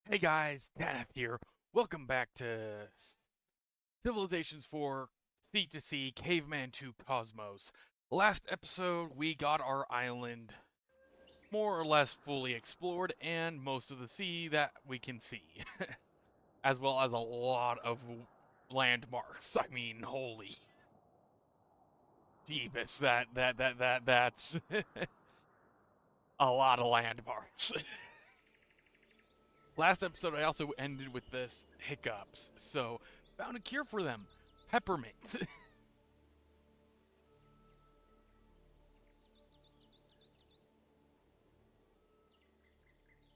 Hey guys, Tanetth here. Welcome back to Civilizations 4 Sea to Sea Caveman 2 Cosmos. Last episode, we got our island more or less fully explored and most of the sea that we can see, as well as a lot of landmarks. I mean, holy Jeebus, that's a lot of landmarks. Last episode, I also ended with this hiccups, so found a cure for them. Peppermint.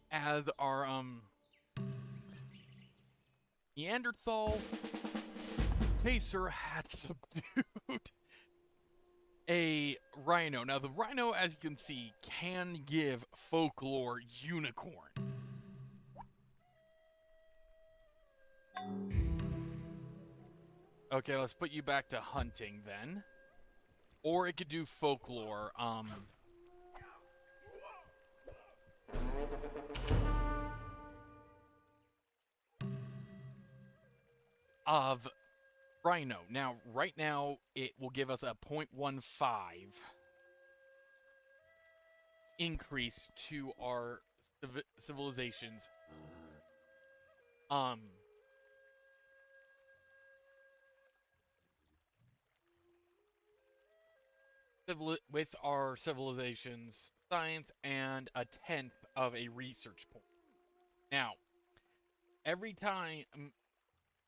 As our Neanderthal chaser had subdued a rhino. Now the rhino, as you can see, can give folklore unicorn. Okay, let's put you back to hunting then. Or it could do folklore. Of rhino. Now, right now, it will give us a 0.15 increase to our civilizations. With our civilization's science and a 10th of a research point. Now, every time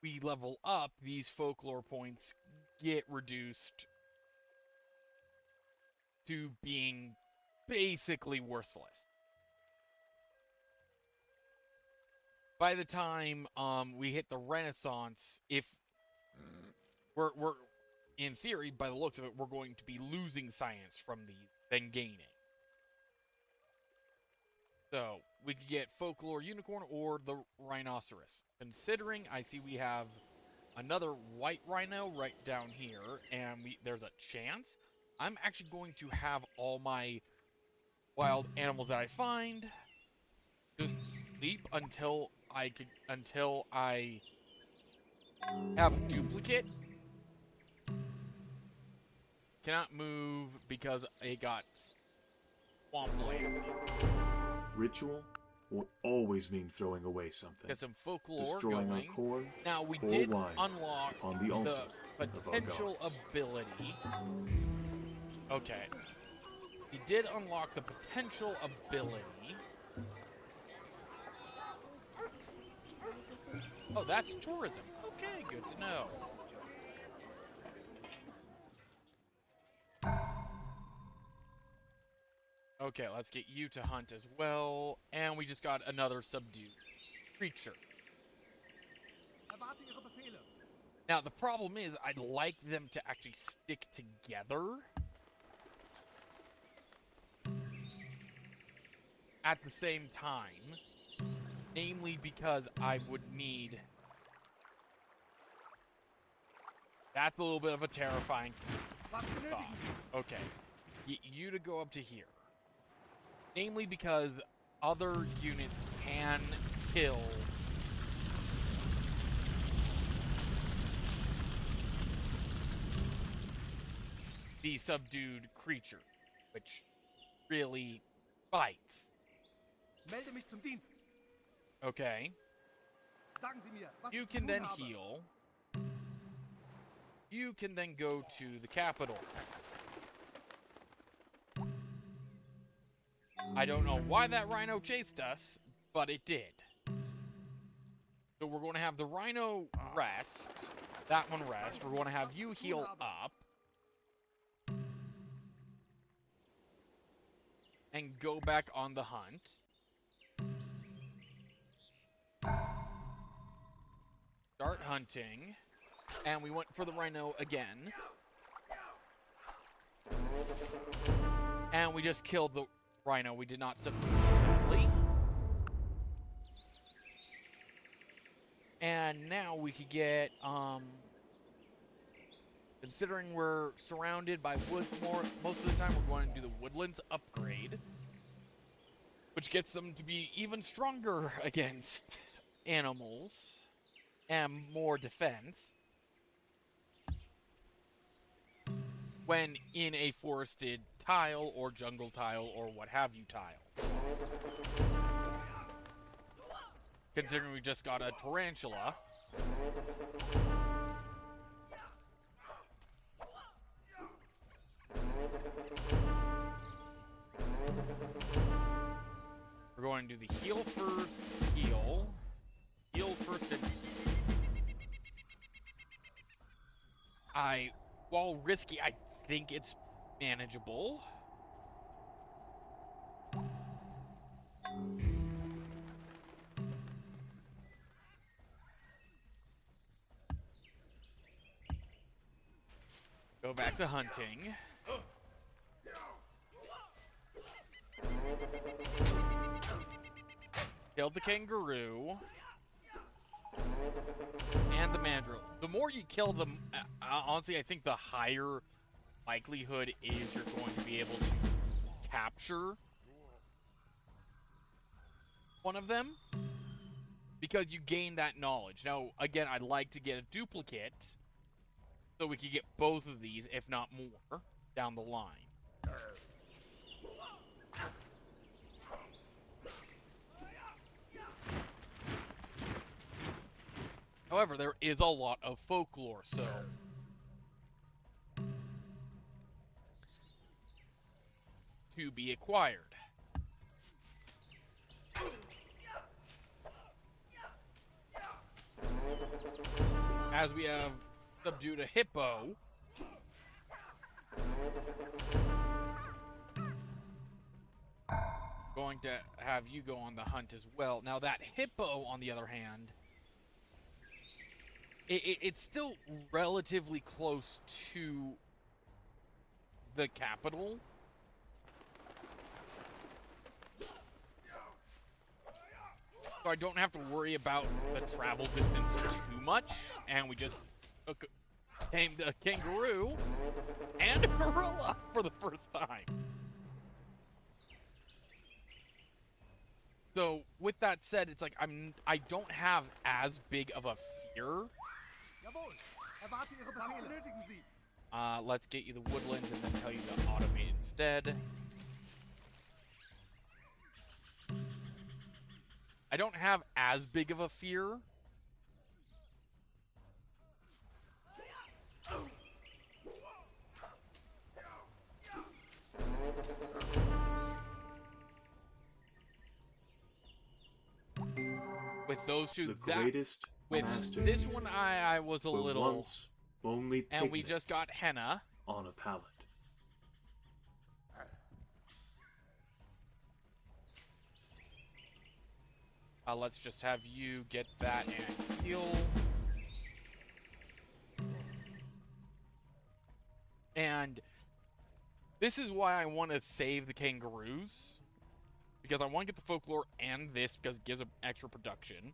we level up, these folklore points get reduced to being basically worthless. By the time we hit the Renaissance, if we're in theory, by the looks of it, we're going to be losing science from these, then gaining. So, we could get folklore unicorn or the rhinoceros. Considering I see we have another white rhino right down here, and there's a chance, I'm actually going to have all my wild animals that I find just sleep until I have a duplicate. Cannot move because it got swamp land. Ritual will always mean throwing away something. Get some folklore Destroying going. our corn, Now we or did wine unlock on the altar the potential ability. Okay. We did unlock the potential ability. Oh, that's tourism. Okay, good to know. Okay, let's get you to hunt as well. And we just got another subdued creature. Now, the problem is, I'd like them to actually stick together. At the same time. Namely because I would need... That's a little bit of a terrifying thought. Okay. Get you to go up to here. Namely because other units can kill the subdued creature, which really bites. Melde mich zum Dienst. Okay. Sagen Sie mir, was You ich zu can tun then habe. heal. You can then go to the capital. I don't know why that rhino chased us, but it did. So we're going to have the rhino rest. That one rest. We're going to have you heal up. And go back on the hunt. Start hunting. And we went for the rhino again. And we just killed the rhino. We did not subdue it completely. And now we could get, considering we're surrounded by woods most of the time, we're going to do the woodlands upgrade. Which gets them to be even stronger against animals and more defense when in a forested tile or jungle tile or what have you tile. Considering we just got a tarantula. We're going to do the heal first, heal. Heal first and heal. While risky, I think it's manageable. Go back to hunting. Killed the kangaroo. And the mandrill. The more you kill them, honestly, I think the higher likelihood is you're going to be able to capture one of them. Because you gain that knowledge. Now, again, I'd like to get a duplicate so we could get both of these, if not more, down the line. However, there is a lot of folklore, so to be acquired. As we have subdued a hippo, going to have you go on the hunt as well. Now that hippo, on the other hand, it's still relatively close to the capital. So I don't have to worry about the travel distance too much. And we just tamed a kangaroo and a gorilla for the first time. So with that said, it's like I don't have as big of a fear. Jawohl. Erwarte Ihre Befehle. Benötigen Sie. Let's get you the woodlands and then tell you to automate instead. I don't have as big of a fear. With those two, The greatest with this one, I was a were little, once only and we just got pigments henna. on a palette. Let's just have you get that and heal. And this is why I want to save the kangaroos. Because I want to get the folklore and this because it gives extra production.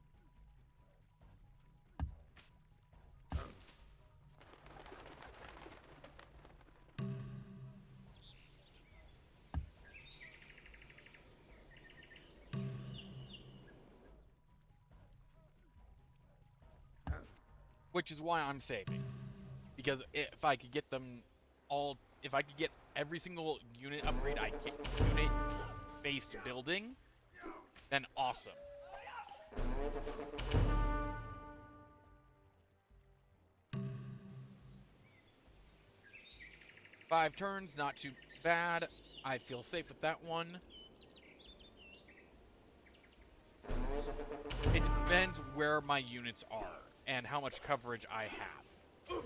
Which is why I'm saving. Because if I could get them all, if I could get every single unit upgrade I can, unit-based building, then awesome. Five turns, not too bad. I feel safe with that one. It depends where my units are and how much coverage I have.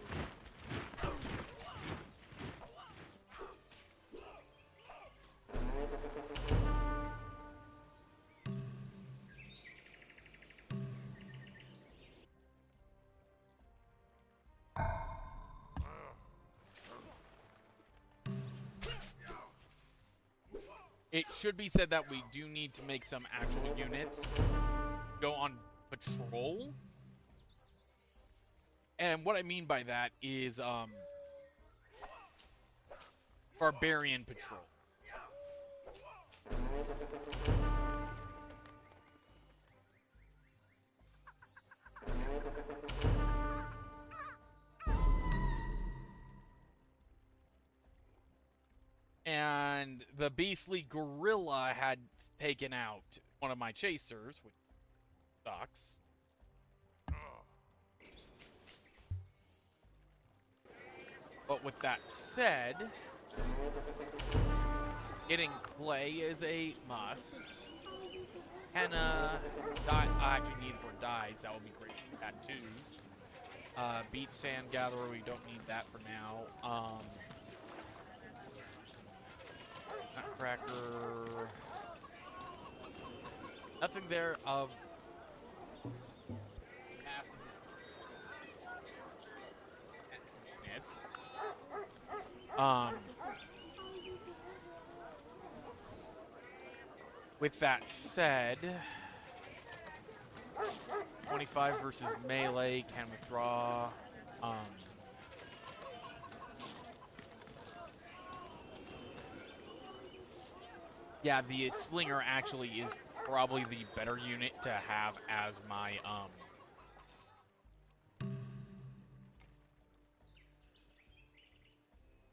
It should be said that we do need to make some actual units go on patrol. And what I mean by that is barbarian patrol. And the beastly gorilla had taken out one of my chasers, which sucks. But with that said, getting clay is a must. Henna, I actually need for dyes. That would be great for tattoos. Beach sand gatherer, we don't need that for now. Nutcracker. Nothing there of massive. With that said, 25 versus melee, can withdraw. Yeah, the slinger actually is probably the better unit to have as my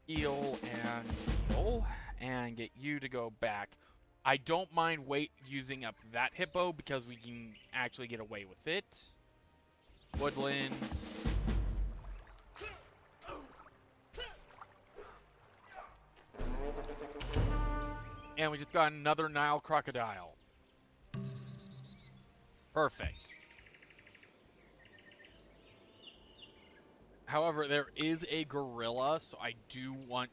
heal and get you to go back. I don't mind using up that hippo because we can actually get away with it. Woodlands. And we just got another Nile crocodile. Perfect. However, there is a gorilla, so I do want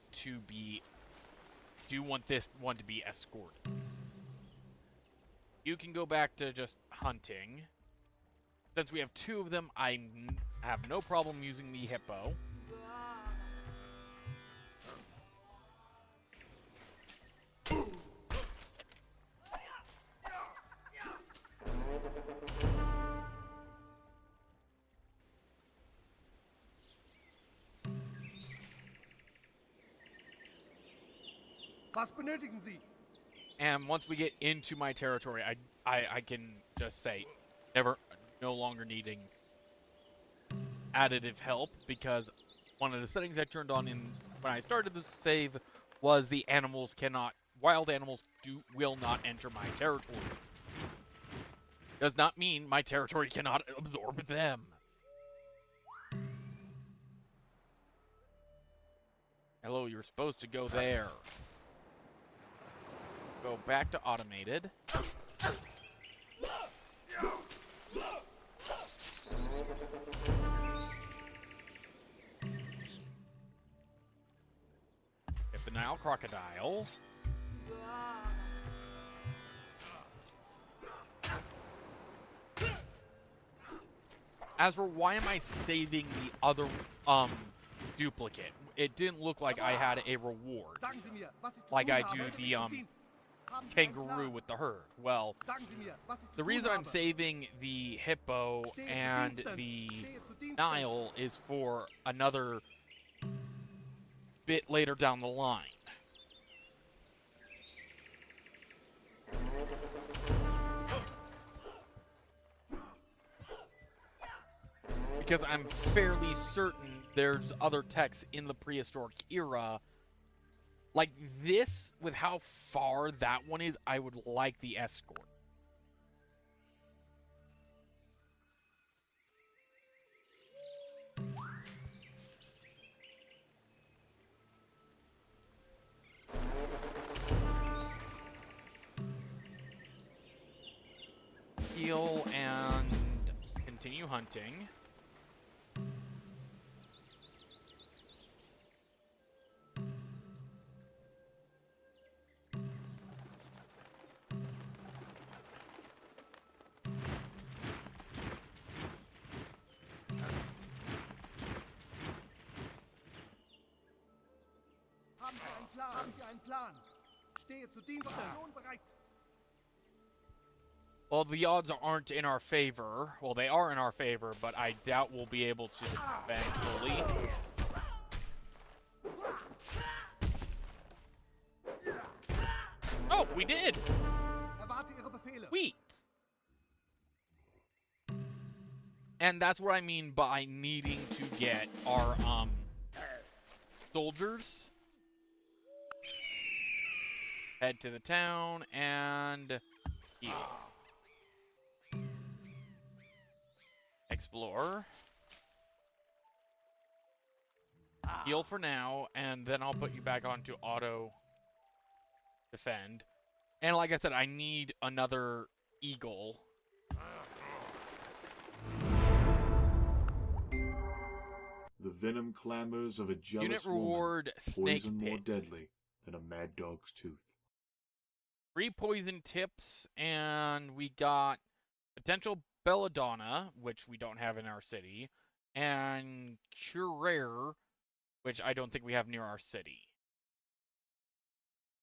this one to be escorted. You can go back to just hunting. Since we have two of them, I have no problem using the hippo. Was benötigen Sie? And once we get into my territory, I can just say, no longer needing additive help, because one of the settings I turned on when I started this save was wild animals will not enter my territory. Does not mean my territory cannot absorb them. Hello, you're supposed to go there. Go back to automated. Get the Nile crocodile. As for why am I saving the other duplicate? It didn't look like I had a reward, Sagen Sie mir, was ich zu like tun I habe. do Ich the bin Dienst. Haben Sie einen kangaroo Plan? with the herd. Well, Sagen Sie mir, was ich zu the tun reason I'm habe. saving the hippo Stehe zu and Diensten. the Stehe zu Diensten. Nile is for another bit later down the line. Because I'm fairly certain there's other texts in the prehistoric era. Like this, with how far that one is, I would like the escort. Heal and continue hunting. Haben Sie einen Plan? Haben Sie einen Plan? Stehe zu Diensten. Schon bereit. Well, the odds aren't in our favor. Well, they are in our favor, but I doubt we'll be able to defend fully. Oh, we did! Erwarte Ihre Befehle. Sweet! And that's what I mean by needing to get our, soldiers. Head to the town and heal. Explore. Heal for now, and then I'll put you back onto auto defend. And like I said, I need another eagle. The venom clamors of a jealous Unit woman, reward snake poison more pit. deadly than a mad dog's tooth. 3 poison tips, and we got potential belladonna, which we don't have in our city, and cure, which I don't think we have near our city.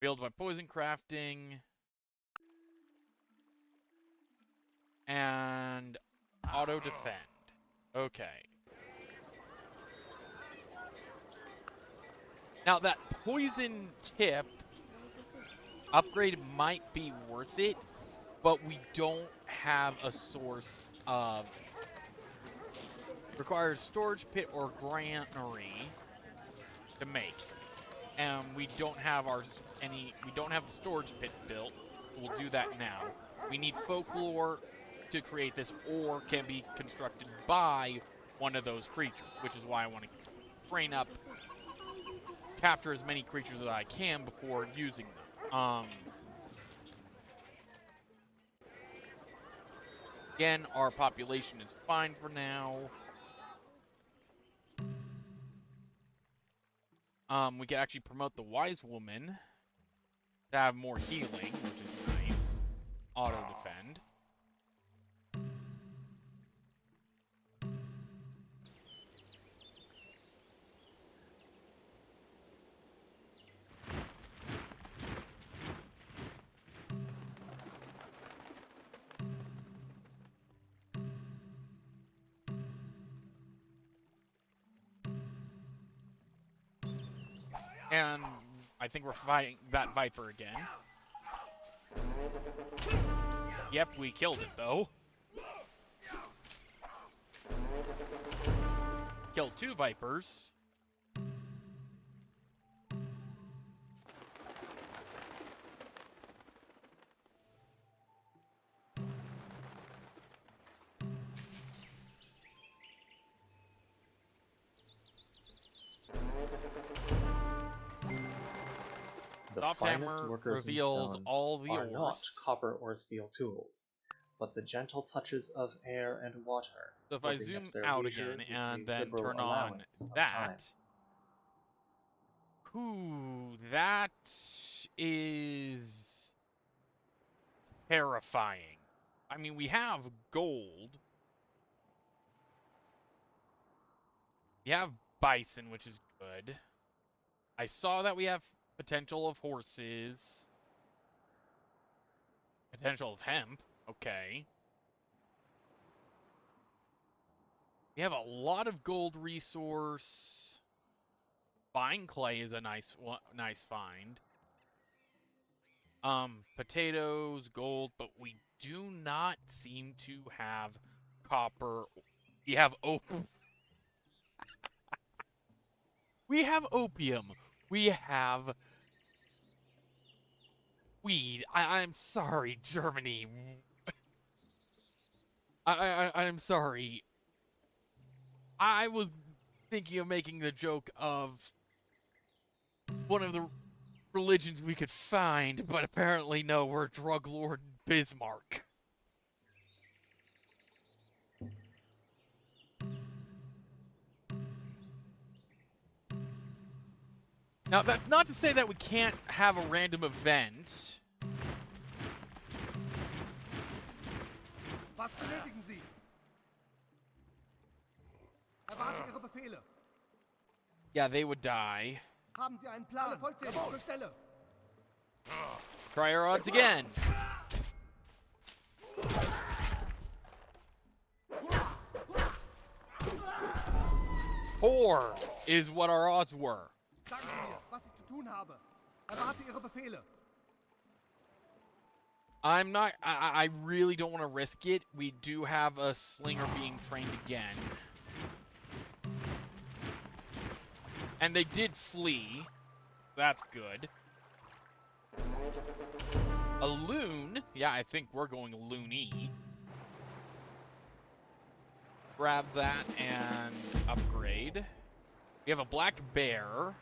Failed by poison crafting, and auto defend. Okay. Now that poison tip upgrade might be worth it, but we don't have a source of. Requires storage pit or granary to make, and we don't have We don't have the storage pit built. We'll do that now. We need folklore to create this, or can be constructed by one of those creatures, which is why I want to train up, capture as many creatures as I can before using them. Again, our population is fine for now. We can actually promote the wise woman to have more healing, which is nice. Auto defend. And I think we're fighting that Viper again. Yep, we killed it, though. Killed 2 Vipers. The Soft finest hammer workers in reveals stone all the are not ores. copper or steel tools, but the gentle touches of air and water. So if I working at zoom their out leisure again with and a then liberal turn on allowance of time. that. Ooh, that is terrifying. I mean, we have gold. We have bison, which is good. I saw that we have potential of horses. Potential of hemp. Okay. We have a lot of gold resource. Vine clay is a nice find. Potatoes, gold, but we do not seem to have copper. We have opium. We have opium. We have weed. I'm sorry, Germany. I'm sorry. I was thinking of making the joke of one of the religions we could find, but apparently no, we're drug lord Bismarck. Now, that's not to say that we can't have a random event. Was benötigen Sie? Erwarte Ihre Befehle. Yeah, they would die. Haben Sie einen Plan? Alle vollzählig, zur Stelle. Try our odds again. 4 is what our odds were. Sagen Sie mir, was ich zu tun habe. Erwarte Ihre Befehle. I really don't want to risk it. We do have a slinger being trained again. And they did flee. That's good. A loon. Yeah, I think we're going loony. Grab that and upgrade. We have a black bear.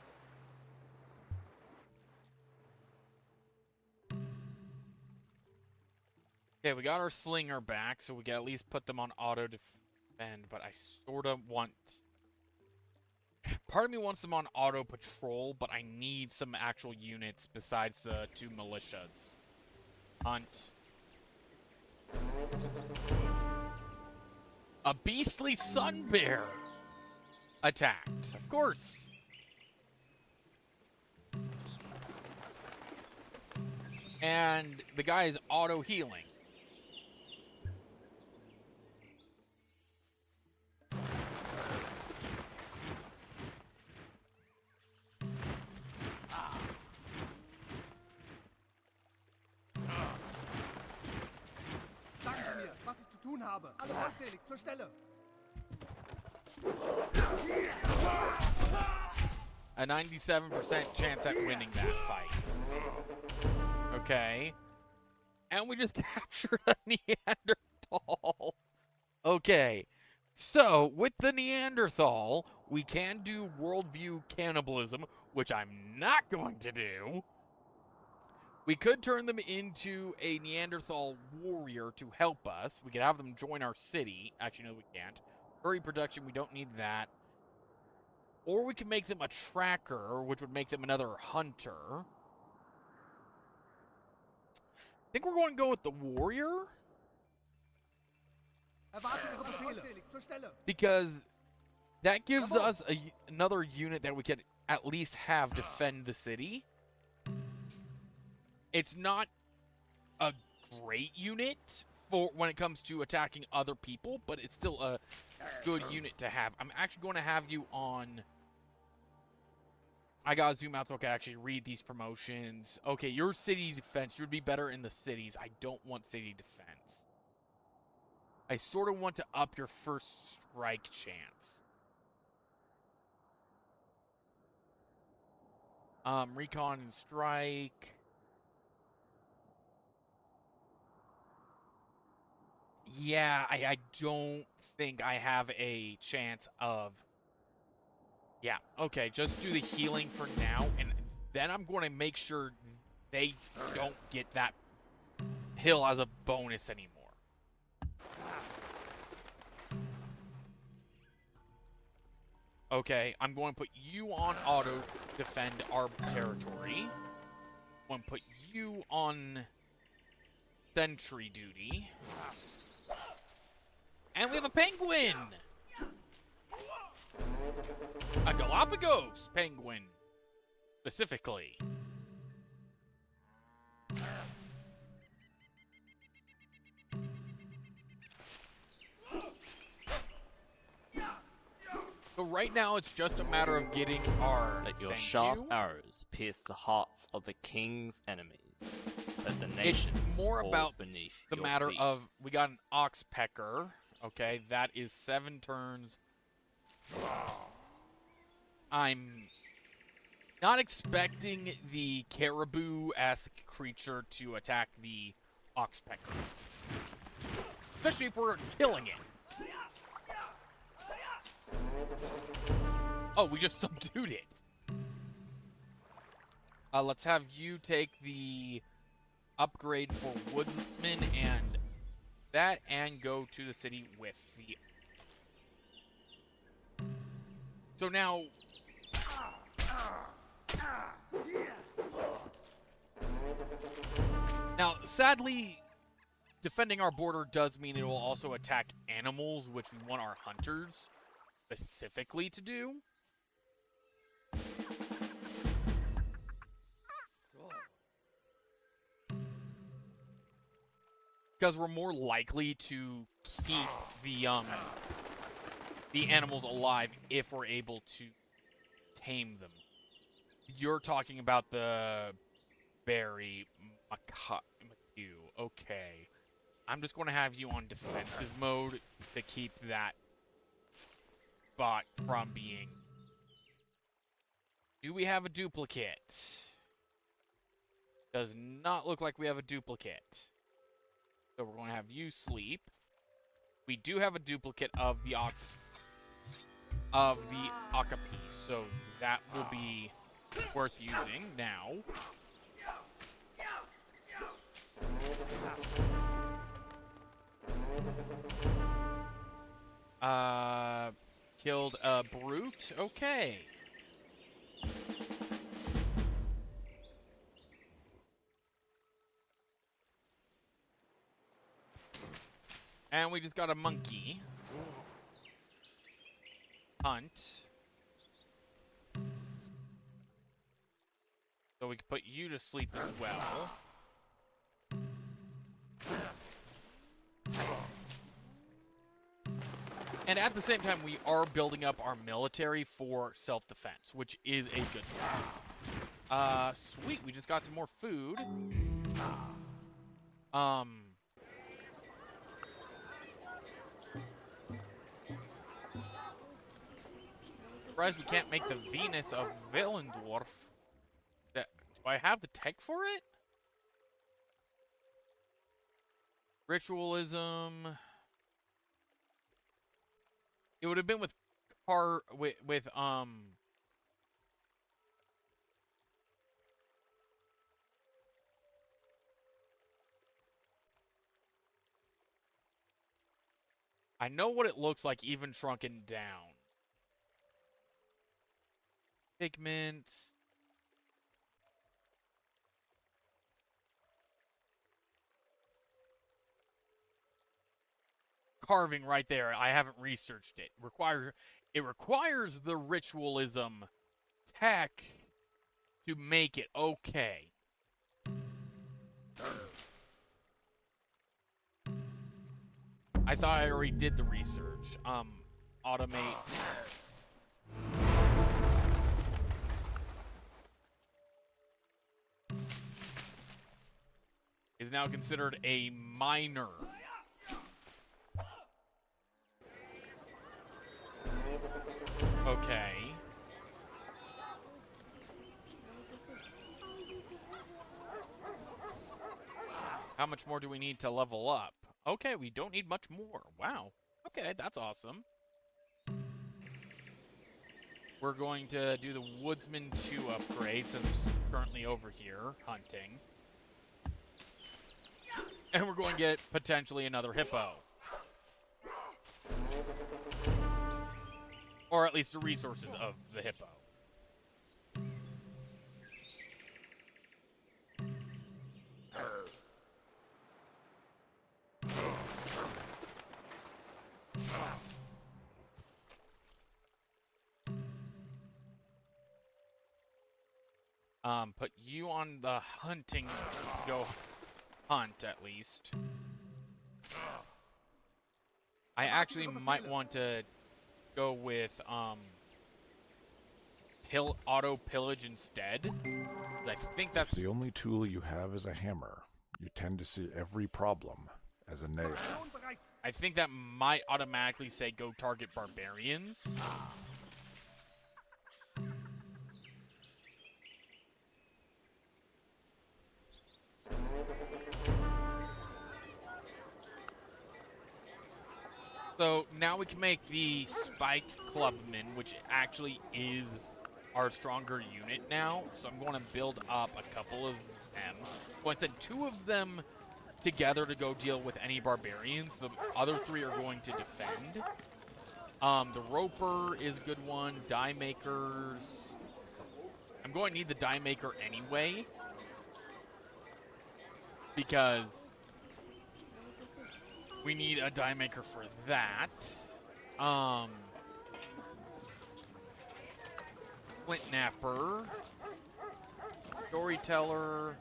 Okay, we got our slinger back, so we can at least put them on auto defend, but I sort of want... Part of me wants them on auto patrol, but I need some actual units besides the 2 militias. Hunt. A beastly sun bear attacked, of course. And the guy is auto healing. Sagen Sie mir, was ich zu tun habe. Alle vollzählig, zur Stelle. A 97% chance at winning that fight. Okay. And we just captured a Neanderthal. Okay. So, with the Neanderthal, we can do worldview cannibalism, which I'm not going to do. We could turn them into a Neanderthal warrior to help us. We could have them join our city. Actually, no, we can't. Furry production, we don't need that. Or we could make them a tracker, which would make them another hunter. I think we're going to go with the warrior. Erwarte Ihre Befehle. Vollzählig, zur Stelle. Because that gives us another unit that we could at least have defend the city. It's not a great unit for when it comes to attacking other people, but it's still a good unit to have. I'm actually going to have you on... I gotta zoom out so I can actually read these promotions. Okay, your city defense. You'd be better in the cities. I don't want city defense. I sort of want to up your first strike chance. Recon and strike. Yeah, I don't think I have a chance of... Yeah, okay, just do the healing for now, and then I'm going to make sure they don't get that hill as a bonus anymore. Okay, I'm going to put you on auto defend our territory. I'm going to put you on sentry duty. And we have a penguin! A Galapagos penguin, specifically. So right now it's just a matter of getting our... Let your thank sharp you. arrows pierce the hearts of the king's enemies. Let the nations It's more fall about beneath the your matter feet. of... We got an oxpecker. Okay, that is 7 turns. I'm not expecting the caribou-esque creature to attack the oxpecker. Especially if we're killing it. Oh, we just subdued it. Let's have you take the upgrade for woodsman and that, and go to the city with the... So now... Now, sadly, defending our border does mean it will also attack animals, which we want our hunters specifically to do. Because we're more likely to keep the animals alive if we're able to tame them. You're talking about the berry McHugh. Okay. I'm just going to have you on defensive mode to keep that bot from being... Do we have a duplicate? Does not look like we have a duplicate. So we're going to have you sleep. We do have a duplicate of the Okapi, so that will be worth using now. Killed a brute. Okay. And we just got a monkey. Hunt. So we can put you to sleep as well. And at the same time, we are building up our military for self-defense, which is a good thing. Sweet, we just got some more food. Surprised we can't make the Venus of Willendorf. Do I have the tech for it? Ritualism. It would have been with I know what it looks like even shrunken down. Pigments. Carving right there. I haven't researched it. It requires the ritualism tech to make it okay. I thought I already did the research. Automate. Is now considered a minor. Okay. How much more do we need to level up? Okay, we don't need much more. Wow. Okay, that's awesome. We're going to do the Woodsman 2 upgrade since we're currently over here hunting. And we're going to get potentially another hippo. Or at least the resources of the hippo. Put you on the hunting, go hunt at least. I actually might want to go with auto pillage instead. I think that's If the only tool you have is a hammer, you tend to see every problem as a nail. I think that might automatically say go target barbarians. So now we can make the spiked clubman, which actually is our stronger unit now. So I'm going to build up a couple of them. I'm going to send 2 of them together to go deal with any barbarians. The other 3 are going to defend. The roper is a good one. Die makers. I'm going to need the die maker anyway, because we need a die maker for that. Flint napper. Storyteller.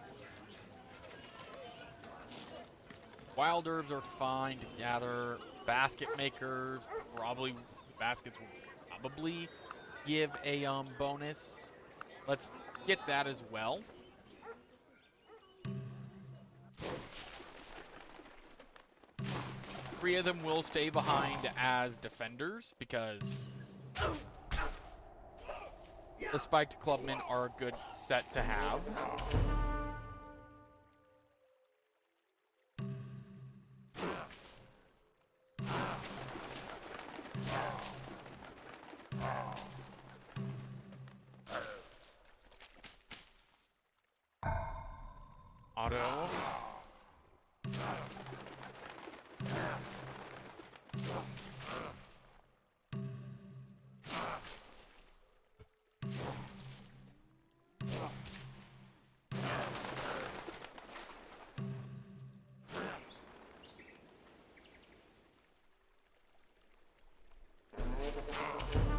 Wild herbs are fine to gather. Basket makers, probably baskets will probably give a bonus. Let's get that as well. Three of them will stay behind as defenders because the spiked clubmen are a good set to have. Auto.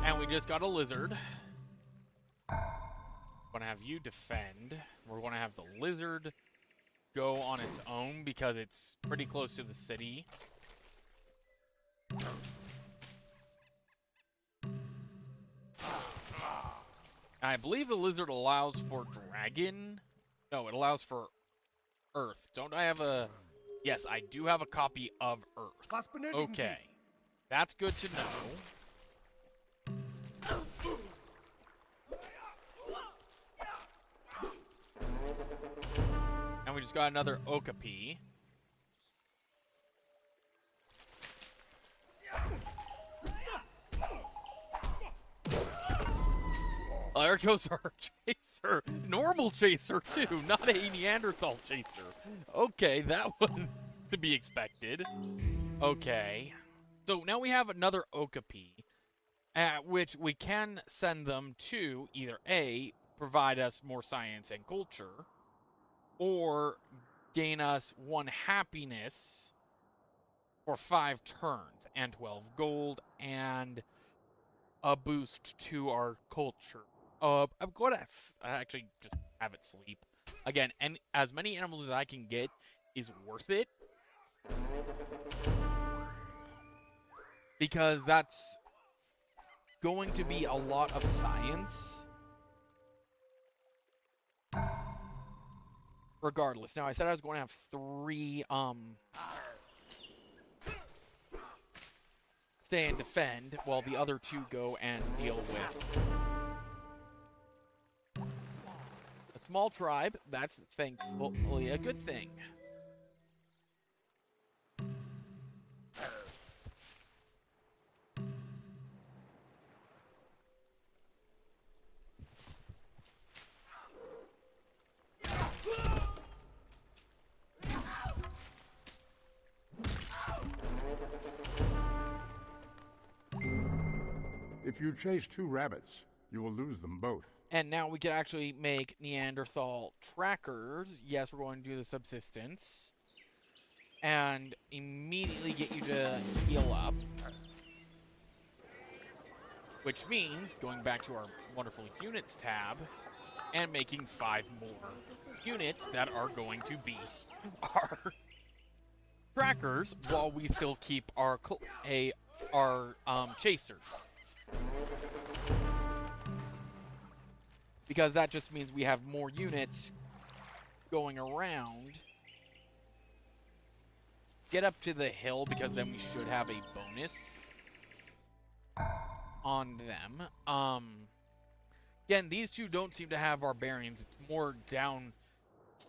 And we just got a lizard. Gonna have you defend. We're gonna have the lizard go on its own because it's pretty close to the city. I believe the lizard allows for dragon. No, it allows for earth. Don't I have a... Yes, I do have a copy of earth. Was benötigen Sie? Okay. That's good to know. And we just got another Okapi. Oh, there goes our chaser. Normal chaser, too. Not a Neanderthal chaser. Okay, that was to be expected. Okay. So now we have another Okapi, at which we can send them to either A, provide us more science and culture, or gain us 1 happiness for 5 turns, and 12 gold, and a boost to our culture. I'm going to actually just have it sleep. Again, and as many animals as I can get is worth it. Because that's going to be a lot of science. Regardless. Now, I said I was going to have 3, stay and defend, while the other 2 go and deal with a small tribe. That's thankfully a good thing. If you chase 2 rabbits, you will lose them both. And now we can actually make Neanderthal trackers. Yes, we're going to do the subsistence. And immediately get you to heal up. Which means going back to our wonderful units tab and making 5 more units that are going to be our trackers while we still keep our chasers. Because that just means we have more units going around. Get up to the hill, because then we should have a bonus on them. Again, these 2 don't seem to have barbarians. It's more down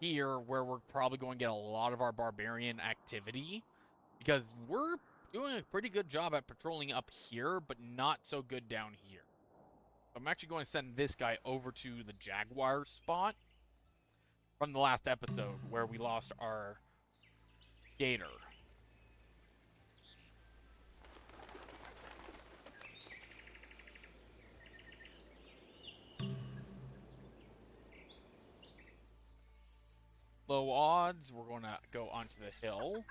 here where we're probably going to get a lot of our barbarian activity. Because we're doing a pretty good job at patrolling up here, but not so good down here. I'm actually going to send this guy over to the Jaguar spot from the last episode where we lost our gator. Low odds, we're going to go onto the hill.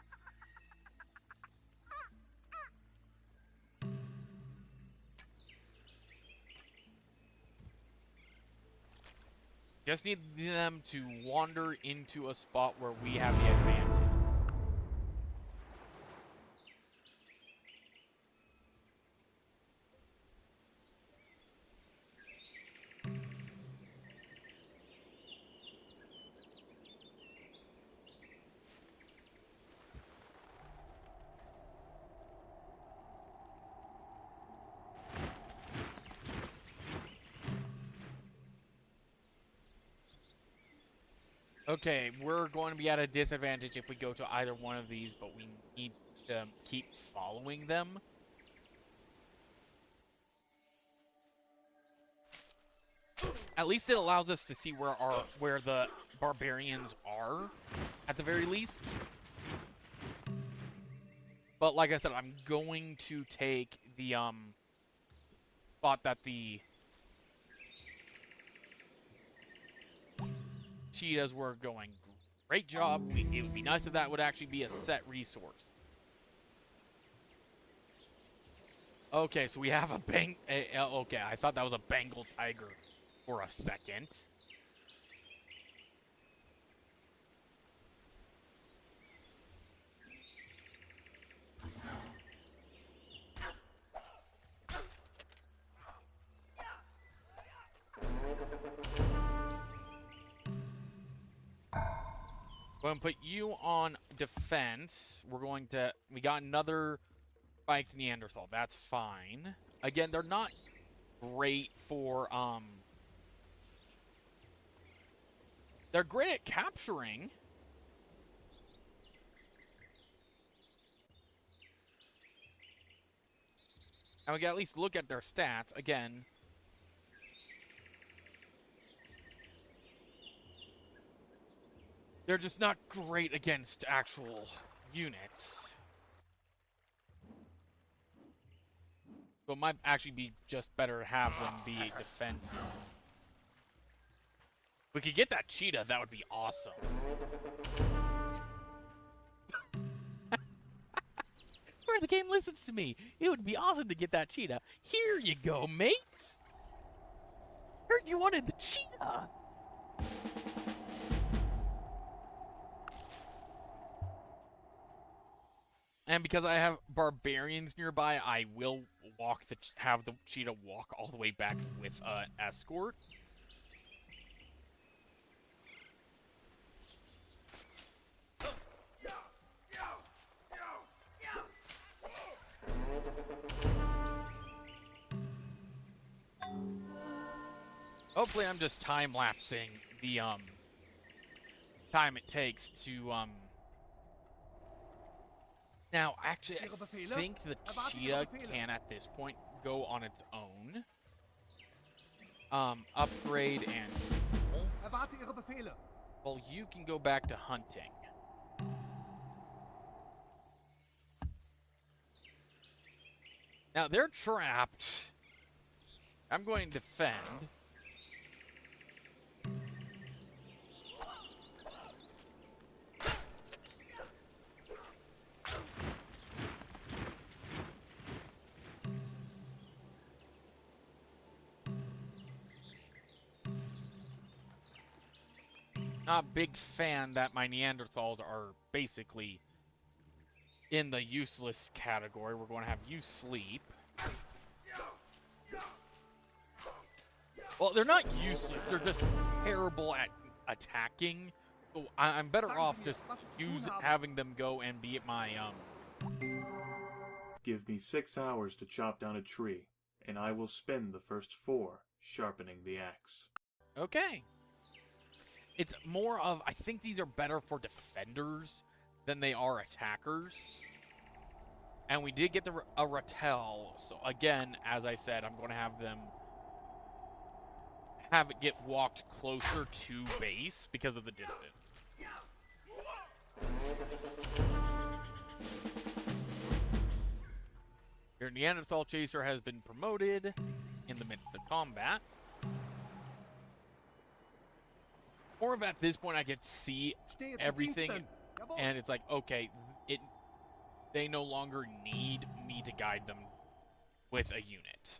Just need them to wander into a spot where we have the advantage. Okay, we're going to be at a disadvantage if we go to either one of these, but we need to keep following them. At least it allows us to see where the barbarians are, at the very least. But like I said, I'm going to take the spot that the cheetahs were going. Great job. It would be nice if that would actually be a set resource. Okay, so we have okay, I thought that was a Bengal tiger for a second. We're going to put you on defense. We got another spiked Neanderthal. That's fine. Again, they're not great for, they're great at capturing. And we can at least look at their stats. Again, they're just not great against actual units. So it might actually be just better to have them be defensive. If we could get that cheetah, that would be awesome. Where the game listens to me. It would be awesome to get that cheetah. Here you go, mates. Heard you wanted the cheetah. And because I have barbarians nearby, I will have the cheetah walk all the way back with escort. Hopefully I'm just time-lapsing the time it takes to Now, actually, I think the cheetah can, at this point, go on its own. Upgrade and... Erwarte Ihre Befehle. Well, you can go back to hunting. Now, they're trapped. I'm going to defend. Not a big fan that my Neanderthals are basically in the useless category. We're going to have you sleep. Well, they're not useless. They're just terrible at attacking. So I'm better off just having them go and be at my Give me 6 hours to chop down a tree, and I will spend the first 4 sharpening the axe. Okay. It's more of, I think these are better for defenders than they are attackers. And we did get a Rattel. So again, as I said, I'm going to have it get walked closer to base because of the distance. Your Neanderthal Chaser has been promoted in the midst of combat. More of at this point, I get to see everything, and it's like, okay, they no longer need me to guide them with a unit.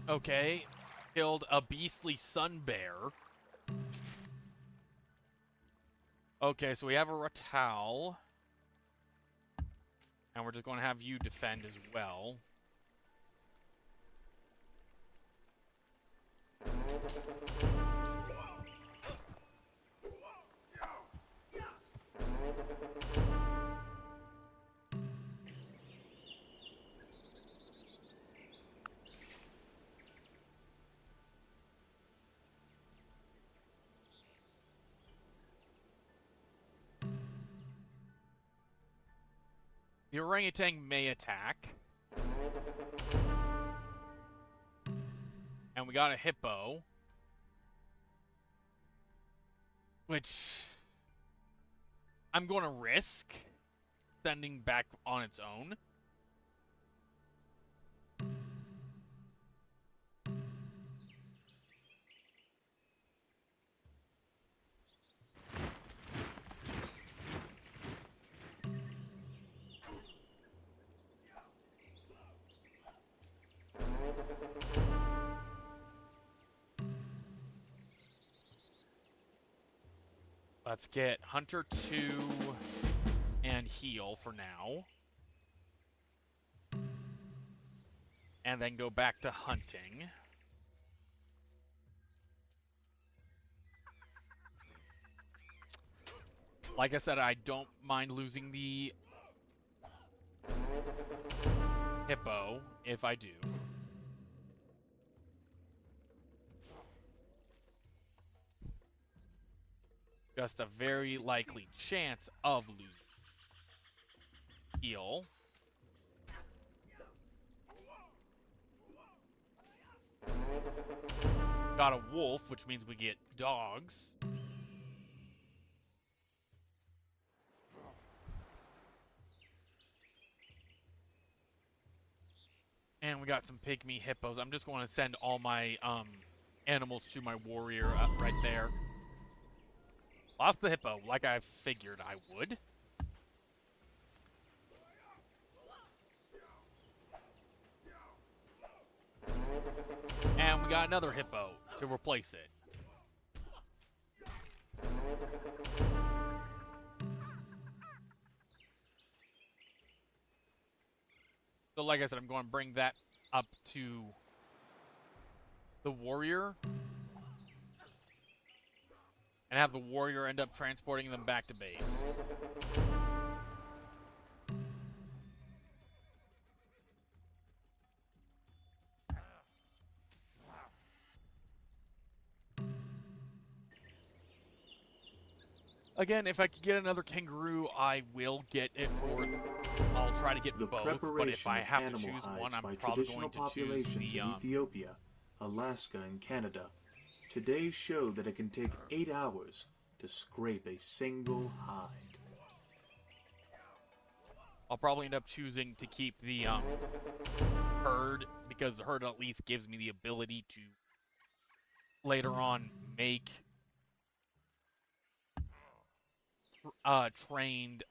Okay, killed a beastly sun bear. Okay, so we have a Rattal. And we're just going to have you defend as well. The orangutan may attack. And we got a hippo. Which I'm going to risk sending back on its own. Let's get Hunter 2 and heal for now. And then go back to hunting. Like I said, I don't mind losing the hippo if I do. Just a very likely chance of losing. Heal. Got a wolf, which means we get dogs. And we got some pygmy hippos. I'm just going to send all my animals to my warrior up right there. Lost the hippo, like I figured I would. And we got another hippo to replace it. So like I said, I'm going to bring that up to the warrior. And have the warrior end up transporting them back to base. Again, if I could get another kangaroo, I will get it for... I'll try to get The both, but if I preparation of have to animal choose hides one, I'm by probably traditional going to choose populations the... in Ethiopia, Alaska, and Canada today show that it can take 8 hours to scrape a single hide. I'll probably end up choosing to keep the herd, because the herd at least gives me the ability to later on make trained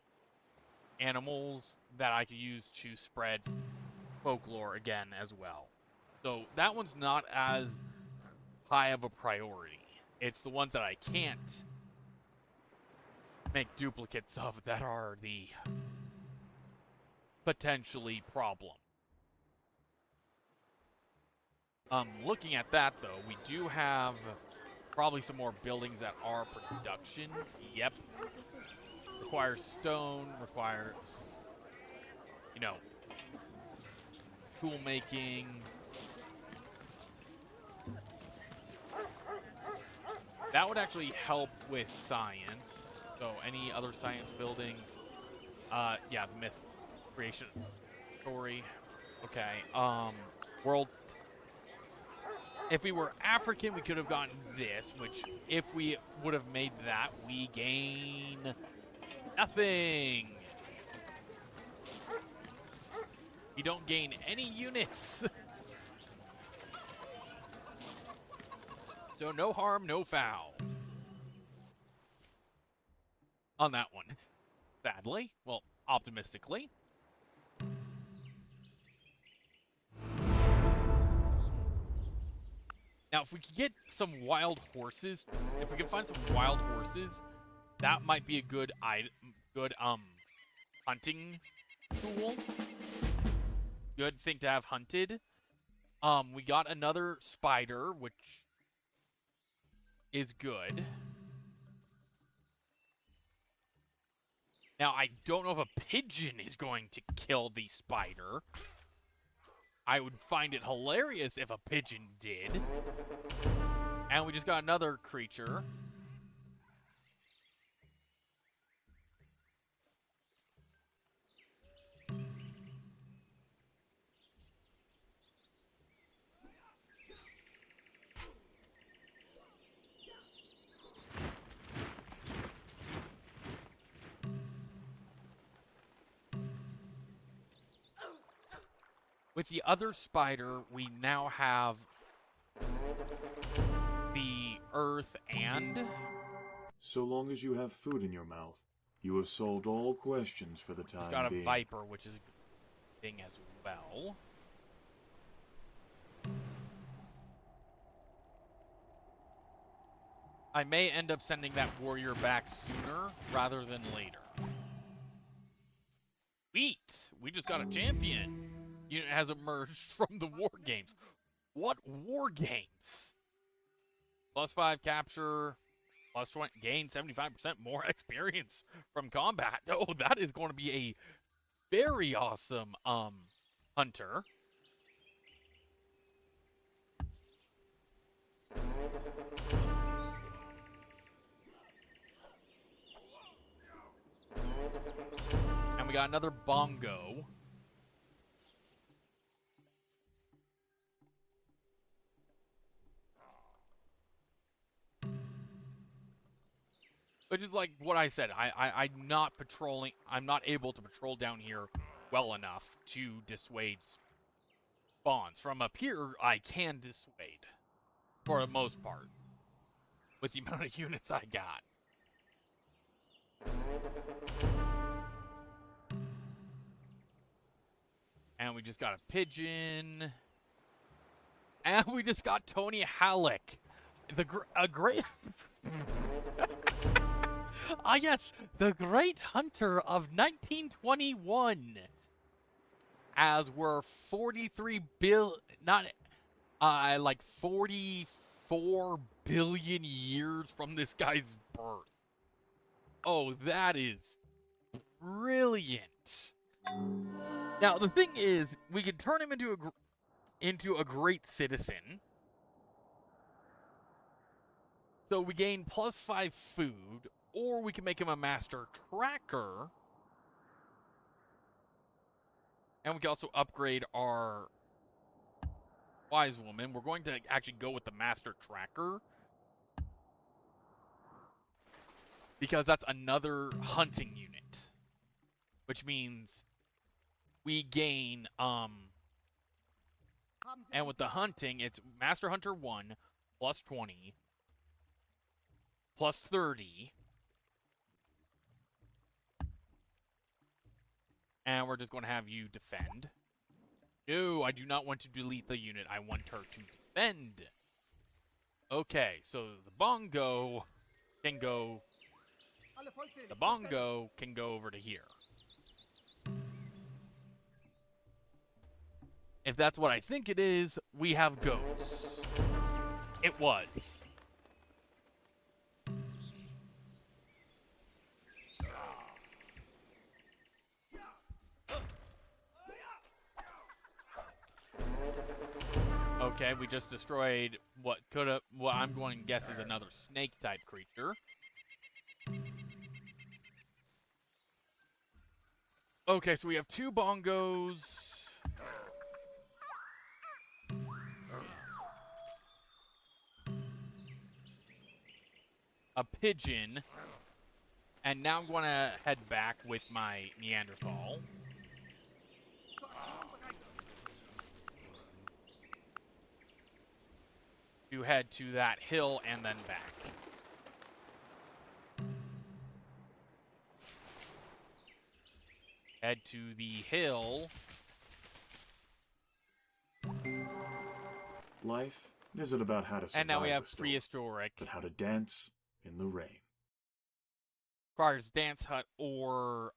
animals that I could use to spread folklore again as well. So that one's not as high of a priority. It's the ones that I can't make duplicates of that are the potentially problem. Looking at that though, we do have probably some more buildings that are production. Yep. Requires stone, requires, you know, tool making. That would actually help with science. So any other science buildings? Yeah, the myth creation story. Okay. World. If we were African, we could have gotten this, which if we would have made that, we gain nothing. You don't gain any units. So no harm, no foul. On that one. Sadly. Well, optimistically. Now, if we could get some wild horses, if we can find some wild horses, that might be a good hunting tool. Good thing to have hunted. We got another spider, which is good. Now, I don't know if a pigeon is going to kill the spider. I would find it hilarious if a pigeon did. And we just got another creature. With the other spider, we now have the earth and... So long as you have food in your mouth, you have solved all questions for the time It's got a being. viper, which is a good thing as well. I may end up sending that warrior back sooner rather than later. Sweet! We just got a champion. Unit has emerged from the war games. What war games? +5 capture, +20 gain 75% more experience from combat. Oh, that is going to be a very awesome hunter. And we got another bongo. Which is like what I said. I'm not patrolling. I'm not able to patrol down here well enough to dissuade spawns. From up here, I can dissuade. For the most part. With the amount of units I got. And we just got a pigeon. And we just got Tony Halleck. A great... Ah, yes, the great hunter of 1921. As we're 44 billion years from this guy's birth. Oh, that is brilliant. Now, the thing is, we can turn him into a great citizen. So we gain +5 food, or we can make him a master tracker. And we can also upgrade our wise woman. We're going to actually go with the master tracker, because that's another hunting unit. Which means we gain, and with the hunting, it's Master Hunter 1, +20, +30. And we're just going to have you defend. No, I do not want to delete the unit. I want her to defend. Okay, so the bongo can go... The bongo can go over to here. If that's what I think it is, we have goats. It was. Okay, we just destroyed what I'm going to guess is another snake-type creature. Okay, so we have 2 bongos. A pigeon. And now I'm going to head back with my Neanderthal. To head to that hill and then back. Head to the hill. Life isn't about how to survive And now we have the storm, prehistoric. but how to dance in the rain. Requires dance hut or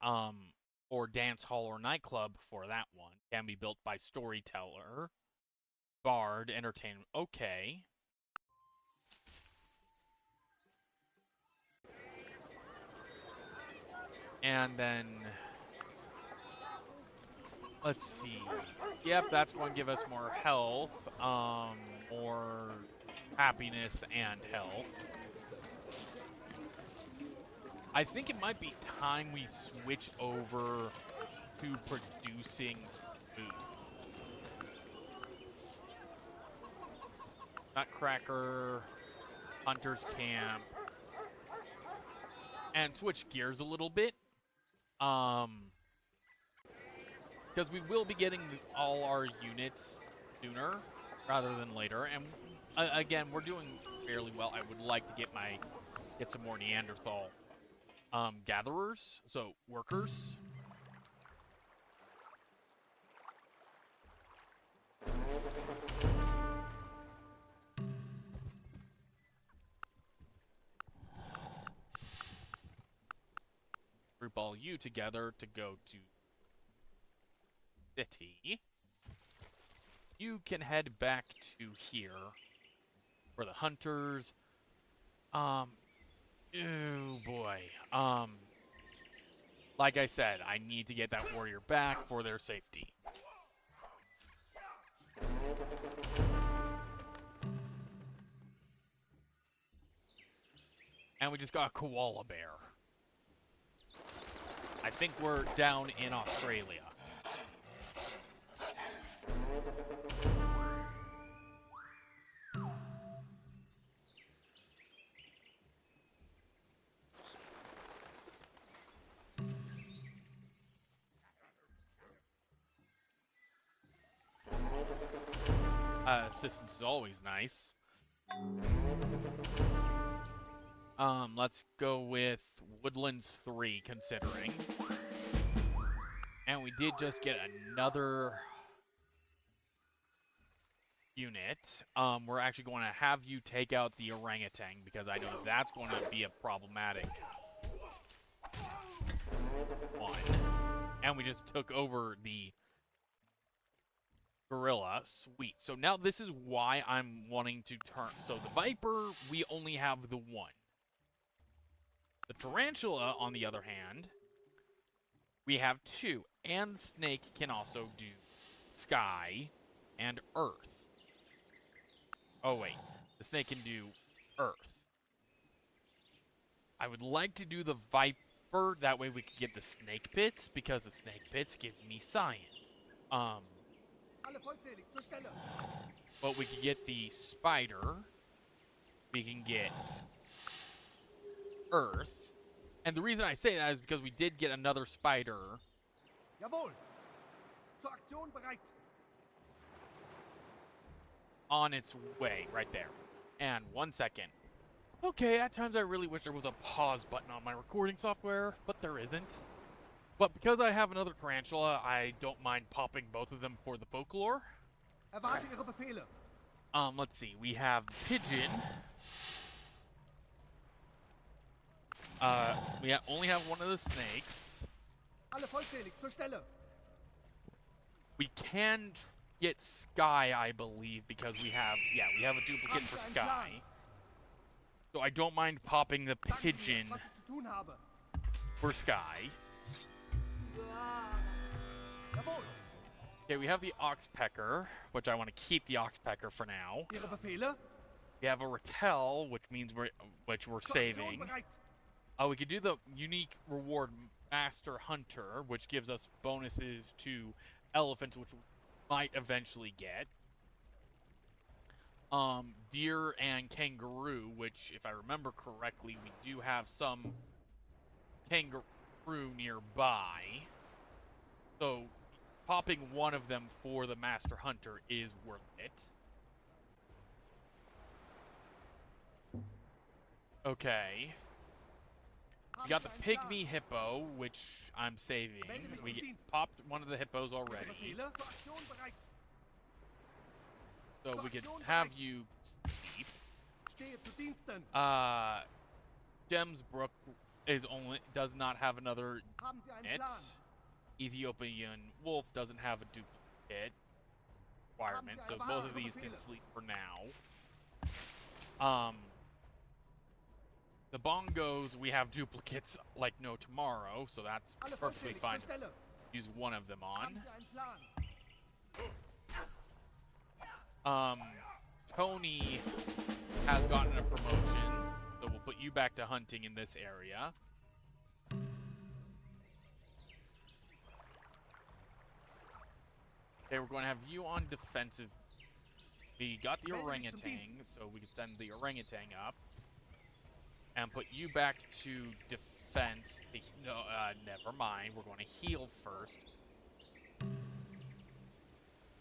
dance hall or nightclub for that one. Can be built by storyteller. Bard, entertainment. Okay. And then, let's see. Yep, that's going to give us more health, more happiness and health. I think it might be time we switch over to producing food. Nutcracker, Hunter's Camp, and switch gears a little bit. Because because we will be getting all our units sooner rather than later. And again, we're doing fairly well. I would like to get some more Neanderthal gatherers, so workers. Group all you together to go to city. You can head back to here for the hunters. Oh boy. Like I said, I need to get that warrior back for their safety. And we just got a koala bear. I think we're down in Australia. Assistance is always nice. Let's go with Woodlands 3, considering. And we did just get another unit. We're actually going to have you take out the orangutan, because I know that's going to be a problematic one. And we just took over the gorilla. Sweet. So now this is why I'm wanting to turn. So the viper, we only have the one. The tarantula, on the other hand, we have two. And the snake can also do sky and earth. Oh, wait. The snake can do earth. I would like to do the viper. That way we could get the snake pits, because the snake pits give me science. But we can get the spider. We can get earth. And the reason I say that is because we did get another spider. Jawohl. Zur Aktion bereit. On its way, right there. And 1 second. Okay, at times I really wish there was a pause button on my recording software, but there isn't. But because I have another tarantula, I don't mind popping both of them for the folklore. Erwarte Ihre Befehle. Let's see. We have pigeon. We only have one of the snakes. Alle vollzählig, zur Stelle. We can get Sky, I believe, because we have a duplicate for Sky. So I don't mind popping the pigeon Was ich zu tun habe. for Sky. Jawohl. Okay, we have the oxpecker, which I want to keep the oxpecker for now. Ihre Befehle. We have a rattel, which means we're Zur Aktion saving. bereit. We could do the unique reward Master Hunter, which gives us bonuses to elephants, which we might eventually get. Deer and kangaroo, which, if I remember correctly, we do have some kangaroo nearby. So, popping one of them for the Master Hunter is worth it. Okay. We got the pygmy hippo, which I'm saving. We popped one of the hippos already. Befehle. Zur Aktion bereit. So we could have you sleep. Stehe zu Diensten. Gemsbrook does not have another Haben Sie einen unit. Plan? Ethiopian wolf doesn't have a duplicate requirement, so both of these can sleep for now. The bongos, we have duplicates like no tomorrow, so that's Alle perfectly vollzählig, fine. zur Stelle. Use one of them Haben on. Sie einen Plan? Tony has gotten a promotion, so we'll put you back to hunting in this area. Okay, we're going to have you on defensive. We got the orangutan, so we can send the orangutan up. And put you back to defense. No, never mind. We're going to heal first.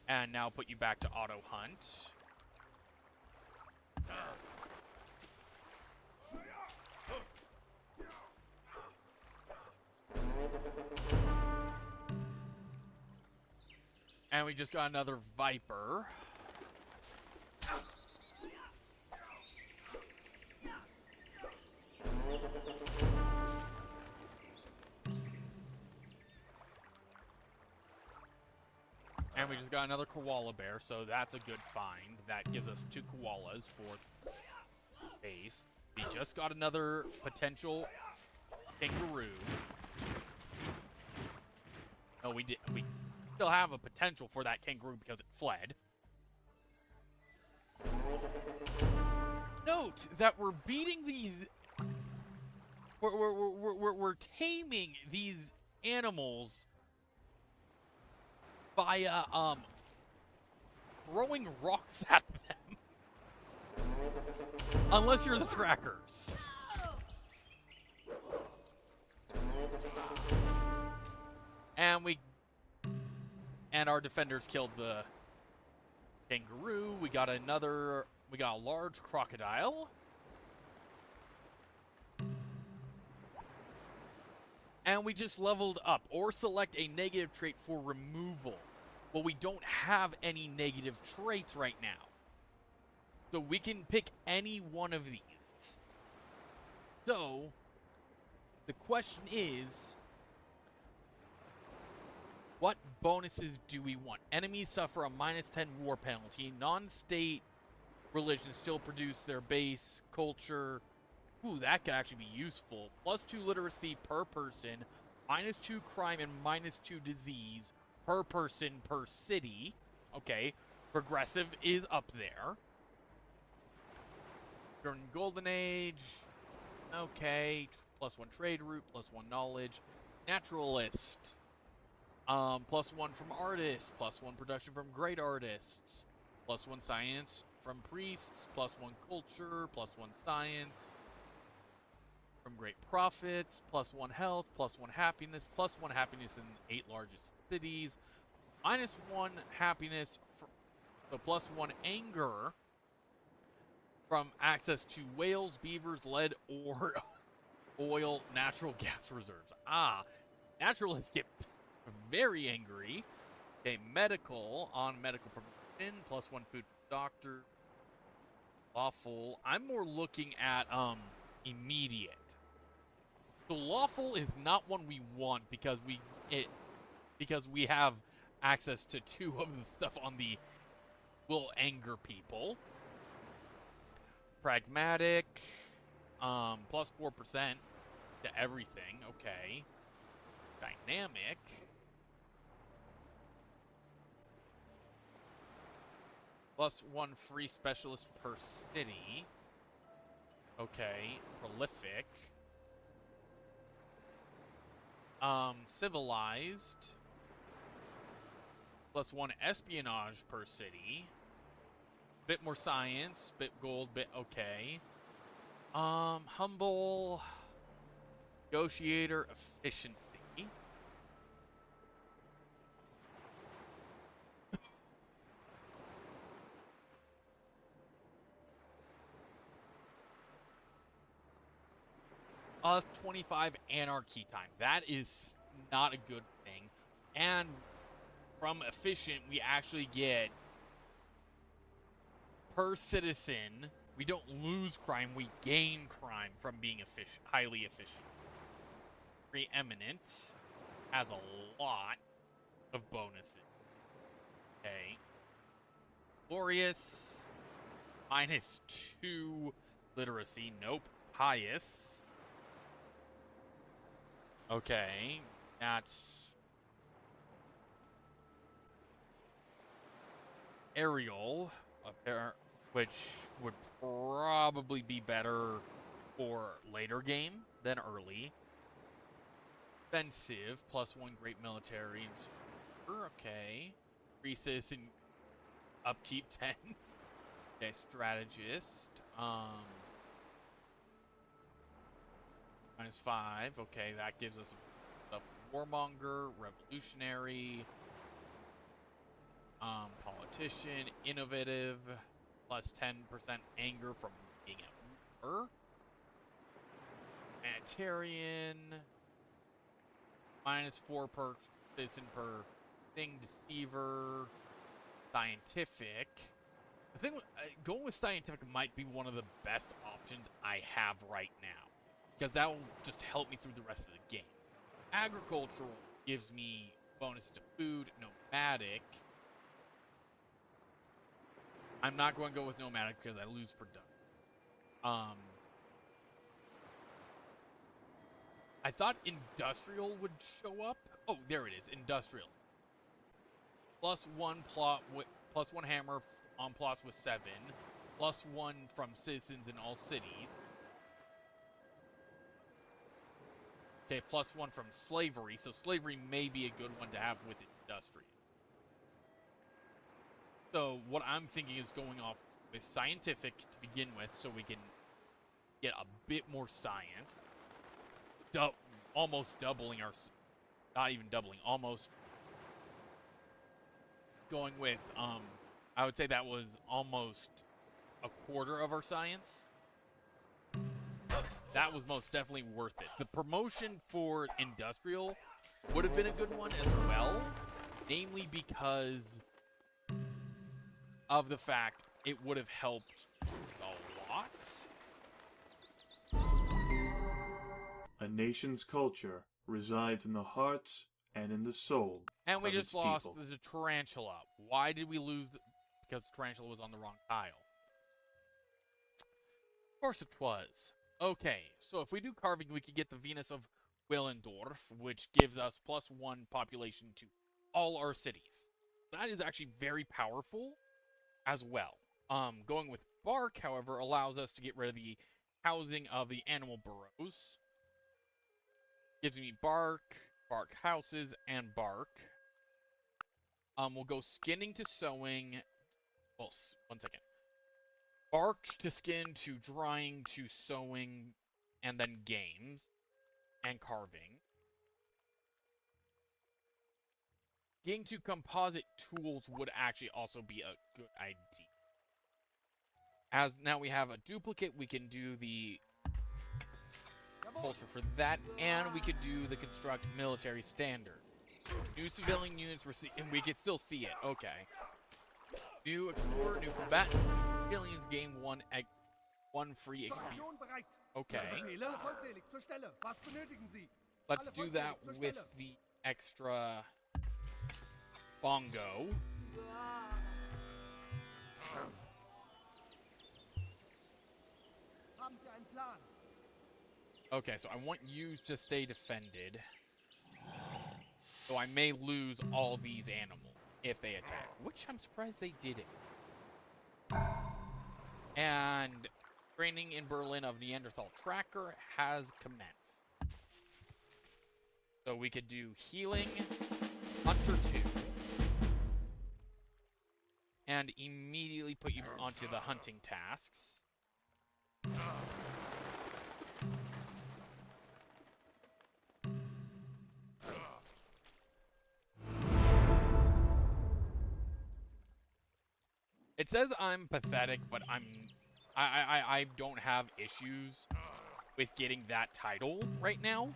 And now put you back to auto hunt. And we just got another Viper. And we just got another koala bear, so that's a good find. That gives us 2 koalas for base. We just got another potential kangaroo. No, we did. We still have a potential for that kangaroo because it fled. Note that we're beating these. We're taming these animals via throwing rocks at them. Unless you're the trackers. And our defenders killed the kangaroo. We got a large crocodile. And we just leveled up. Or select a negative trait for removal. Well, we don't have any negative traits right now. So we can pick any one of these. So, the question is, what bonuses do we want? Enemies suffer a -10 war penalty. Non-state religions still produce their base culture. Ooh, that could actually be useful. +2 literacy per person. -2 crime and -2 disease per person per city. Okay. Progressive is up there. During Golden Age. Okay. +1 trade route. +1 knowledge. Naturalist. +1 from artists. +1 production from great artists. +1 science from priests. +1 culture. +1 science from great prophets. +1 health. +1 happiness. +1 happiness in the 8 largest cities. -1 happiness. So +1 anger from access to whales, beavers, lead, or oil, natural gas reserves. Naturalists get very angry. Okay, medical on medical promotion. +1 food from doctor. Lawful. I'm more looking at immediate. So lawful is not one we want because we have access to 2 of the stuff on the will anger people. Pragmatic. +4% to everything. Okay. Dynamic. +1 free specialist per city. Okay. Prolific. Civilized. +1 espionage per city. Bit more science, bit gold, bit okay. Humble. Negotiator efficiency. +25 anarchy time. That is not a good thing. And from efficient, we actually get per citizen. We don't lose crime, we gain crime from being efficient, highly efficient. Preeminent has a lot of bonuses. Okay. Glorious. -2 literacy. Nope. Pious. Okay. That's aerial, which would probably be better for later game than early. Offensive, +1 great military instructor. Okay. Free citizen upkeep 10. Okay, strategist. -5. Okay, that gives us a warmonger, revolutionary. Politician, innovative, plus 10% anger from being at war. Humanitarian, minus 4 per citizen per thing. Deceiver, scientific. The thing, going with scientific might be one of the best options I have right now, because that will just help me through the rest of the game. Agricultural gives me bonus to food. Nomadic, I'm not going to go with nomadic because I lose production. I thought industrial would show up. Oh, there it is, industrial. Plus 1 plot plus 1 hammer on plots with 7. Plus 1 from citizens in all cities. Okay, plus 1 from slavery. So slavery may be a good one to have with industrial. So what I'm thinking is going off with scientific to begin with, so we can get a bit more science. Almost doubling our, not even doubling, almost going with, I would say that was almost a quarter of our science. That was most definitely worth it. The promotion for industrial would have been a good one as well, namely because of the fact it would have helped a lot. A nation's culture resides in the hearts and in the soul And we of just its lost people. the tarantula. Why did we lose? Because the tarantula was on the wrong tile. Of course it was. Okay, so if we do carving, we could get the Venus of Willendorf, which gives us plus 1 population to all our cities. That is actually very powerful as well. Going with bark, however, allows us to get rid of the housing of the animal burrows. Gives me bark, bark houses, and bark. We'll go skinning to sewing. Well, one second. Bark to skin to drying to sewing, and then games and carving. Getting to composite tools would actually also be a good idea. As now we have a duplicate, we can do the culture for that, and we could do the construct military standard. New civilian units receive, and we could still see it. Okay. New explorer, new combatants, new civilians gain one free XP. Station bereit. Okay. Befehle vollzählig zur Stelle. Was benötigen Sie? Let's Alle do that vollzählig zur with Stelle. the extra bongo. Haben Sie einen Plan? Okay, so I want you to stay defended. So I may lose all these animals if they attack, which I'm surprised they didn't. And training in Berlin of Neanderthal Tracker has commenced. So we could do healing, Hunter 2, and immediately put you onto the hunting tasks. It says I'm pathetic, but I don't have issues with getting that title right now.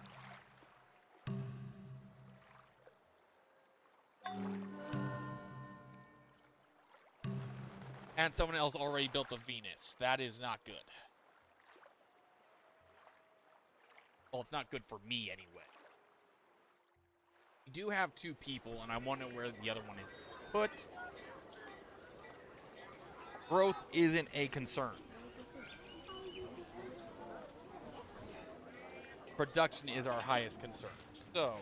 And someone else already built a Venus. That is not good. Well, it's not good for me anyway. We do have 2 people, and I wonder where the other one is put. Growth isn't a concern. Production is our highest concern. So,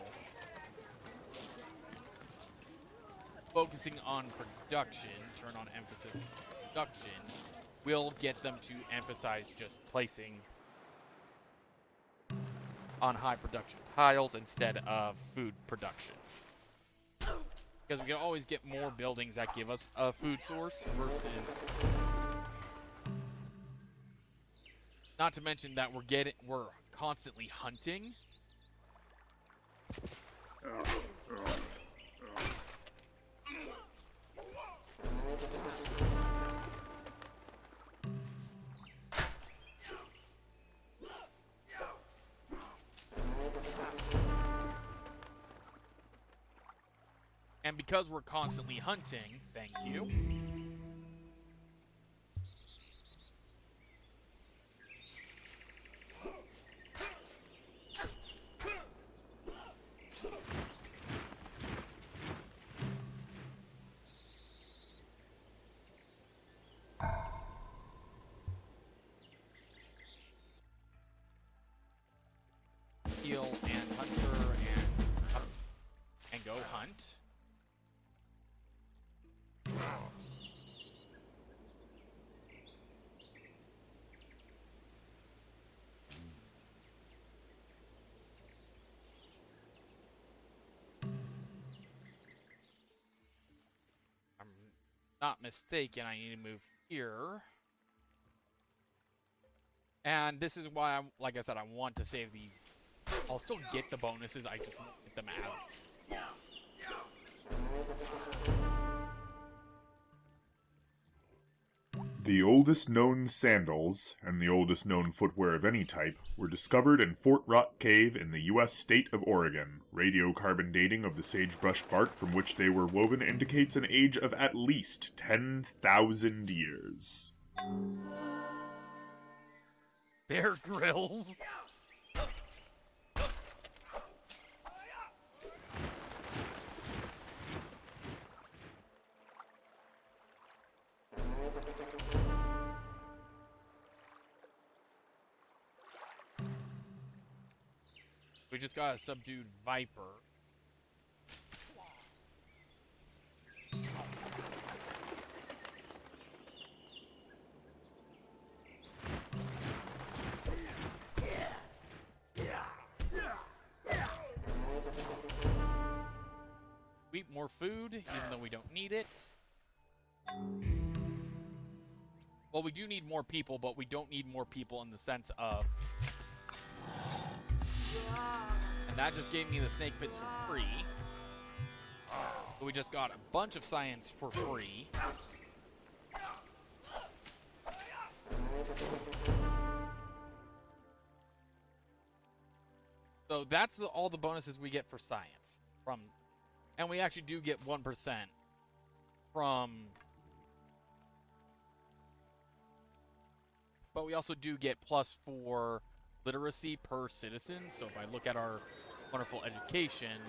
focusing on production, turn on emphasis on production, will get them to emphasize just placing on high production tiles instead of food production. Because we can always get more buildings that give us a food source versus... Not to mention that we're constantly hunting. And because we're constantly hunting, thank you. Heal and hunter and go hunt. I'm not mistaken, I need to move here. And this is why, like I said, I want to save these. I'll still get the bonuses, I just won't get them as. The oldest known sandals, and the oldest known footwear of any type, were discovered in Fort Rock Cave in the U.S. state of Oregon. Radiocarbon dating of the sagebrush bark from which they were woven indicates an age of at least 10,000 years. Bear Grylls. We just got a subdued viper. We eat more food, even though we don't need it. Well, we do need more people, but we don't need more people in the sense of... And that just gave me the snake pits for free. So we just got a bunch of science for free. So that's all the bonuses we get for science. And we actually do get 1% from... But we also do get +4 literacy per citizen. So if I look at our wonderful education,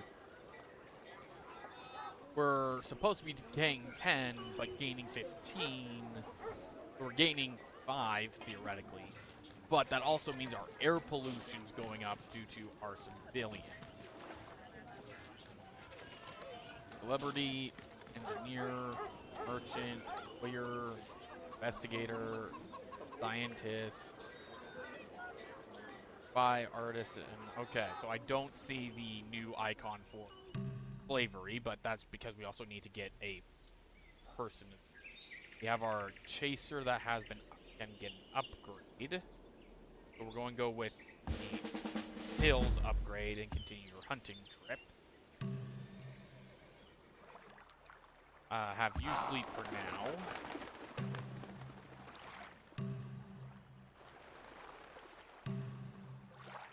we're supposed to be gaining 10, but gaining 15. We're gaining 5, theoretically. But that also means our air pollution's going up due to our civilian. Celebrity, engineer, merchant, lawyer, investigator, scientist, spy, artist, and okay, so I don't see the new icon for slavery, but that's because we also need to get a person. We have our chaser that has been can get an upgrade. So we're going to go with the hills upgrade and continue your hunting trip. Have you sleep for now.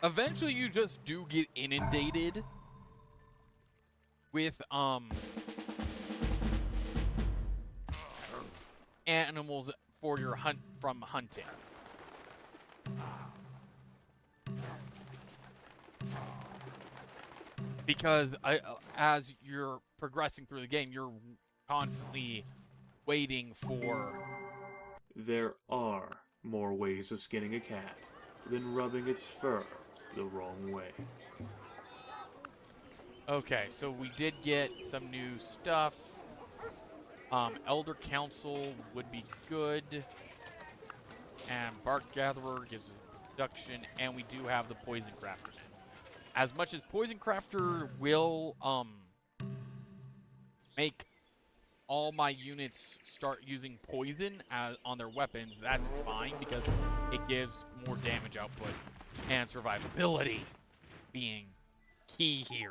Eventually you just do get inundated with animals for your from hunting. Because as you're progressing through the game, you're constantly waiting for... There are more ways of skinning a cat than rubbing its fur the wrong way. Okay, so we did get some new stuff. Elder Council would be good. And Bark Gatherer gives us production, and we do have the Poison Crafter. As much as Poison Crafter will make all my units start using poison on their weapons, that's fine because it gives more damage output and survivability being key here.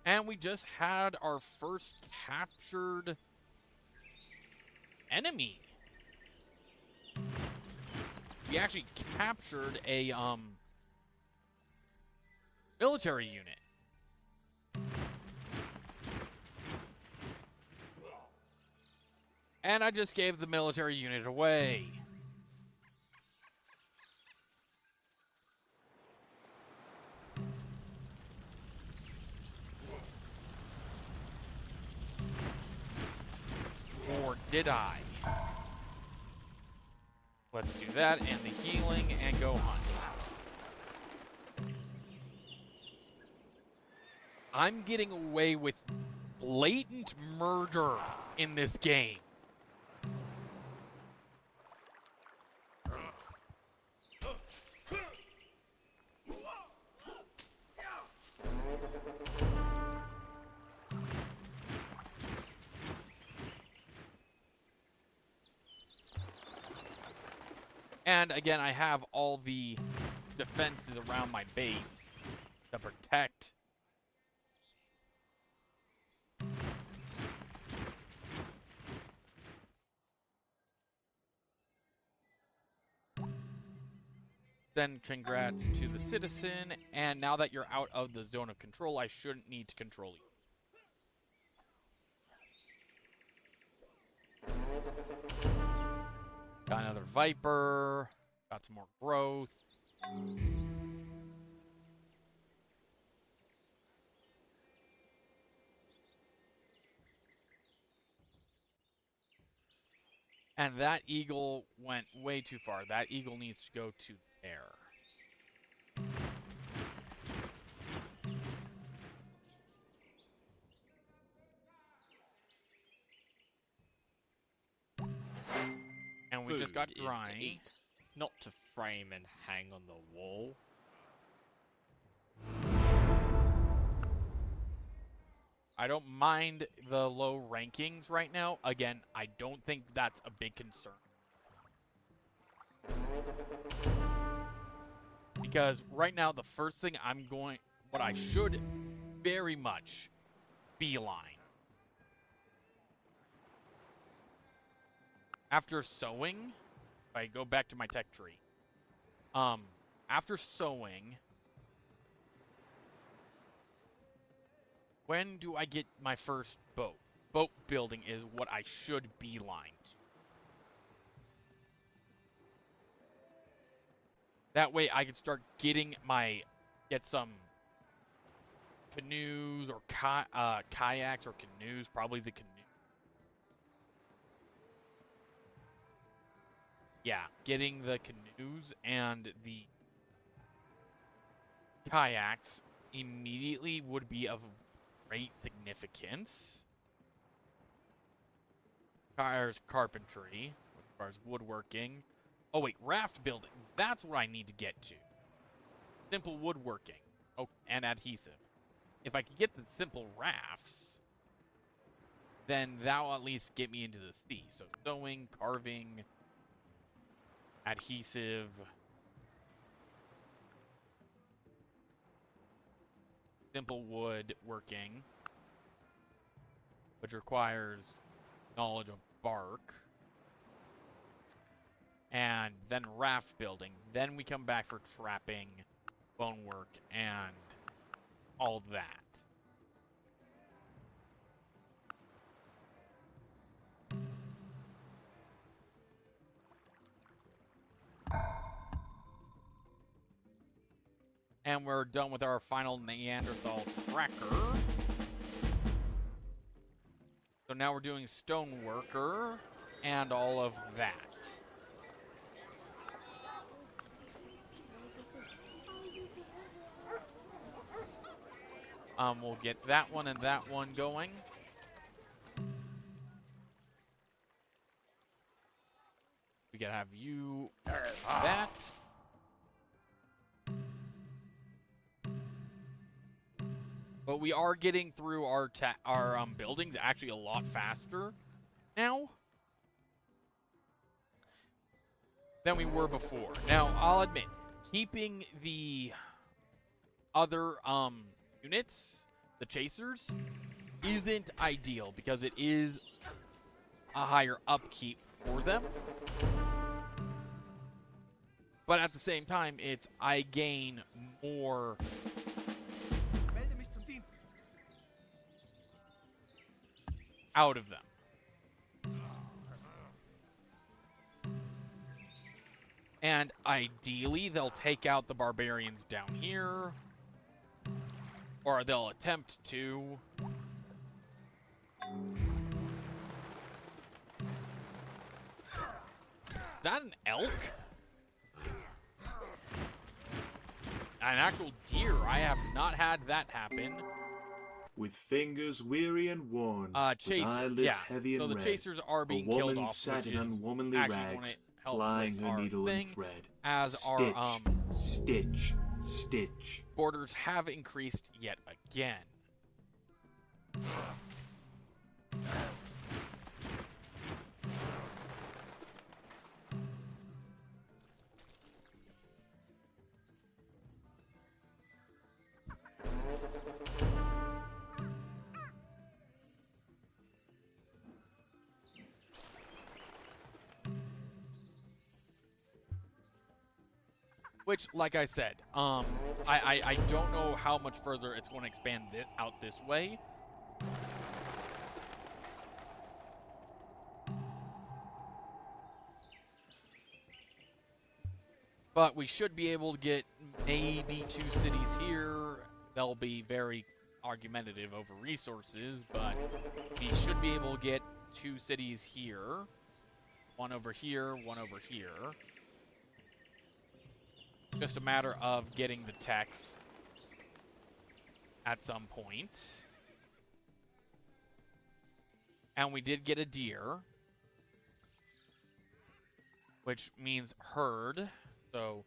And we just had our first captured enemy. We actually captured a military unit. And I just gave the military unit away. Or did I? Let's do that and the healing and go hunt. I'm getting away with blatant murder in this game. And again, I have all the defenses around my base to protect. Then congrats to the citizen, and now that you're out of the zone of control, I shouldn't need to control you. Got another Viper. Got some more growth. And that eagle went way too far. That eagle needs to go to there. And we just got Food is to drying. eat, not to frame and hang on the wall. I don't mind the low rankings right now. Again, I don't think that's a big concern. Because right now, the first thing what I should very much beeline. After sowing, if I go back to my tech tree, after sowing, when do I get my first boat? Boat building is what I should beeline to. That way I can start get some canoes or kayaks or canoes, probably the canoe. Yeah, getting the canoes and the kayaks immediately would be of great significance. Requires carpentry, requires woodworking. Oh wait, raft building. That's what I need to get to. Simple woodworking. Oh, and adhesive. If I could get the simple rafts, then that'll at least get me into the sea. So sewing, carving, adhesive. Simple woodworking, which requires knowledge of bark. And then raft building. Then we come back for trapping, bone work, and all that. And we're done with our final Neanderthal tracker. So now we're doing stoneworker and all of that. We'll get that one and that one going. We gotta have you that. But we are getting through our buildings actually a lot faster now than we were before. Now, I'll admit, keeping the other units the chasers isn't ideal because it is a higher upkeep for them. But at the same time, it's I gain more Melde mich zum Dienst. out of them. And ideally, they'll take out the barbarians down here. Or they'll attempt to. Is that an elk? An actual deer. I have not had that happen. With fingers weary and worn, Chase, with eyelids yeah. heavy and So the red, chasers are being a killed woman off, sat which in is unwomanly actually gonna rags, help plying with her our needle thing, and thread. as Stitch, our stitch, stitch. borders have increased yet again. Which, like I said, I don't know how much further it's going to expand out this way. But we should be able to get maybe 2 cities here. They'll be very argumentative over resources, but we should be able to get 2 cities here. One over here, one over here. Just a matter of getting the tech at some point. And we did get a deer, which means herd. So,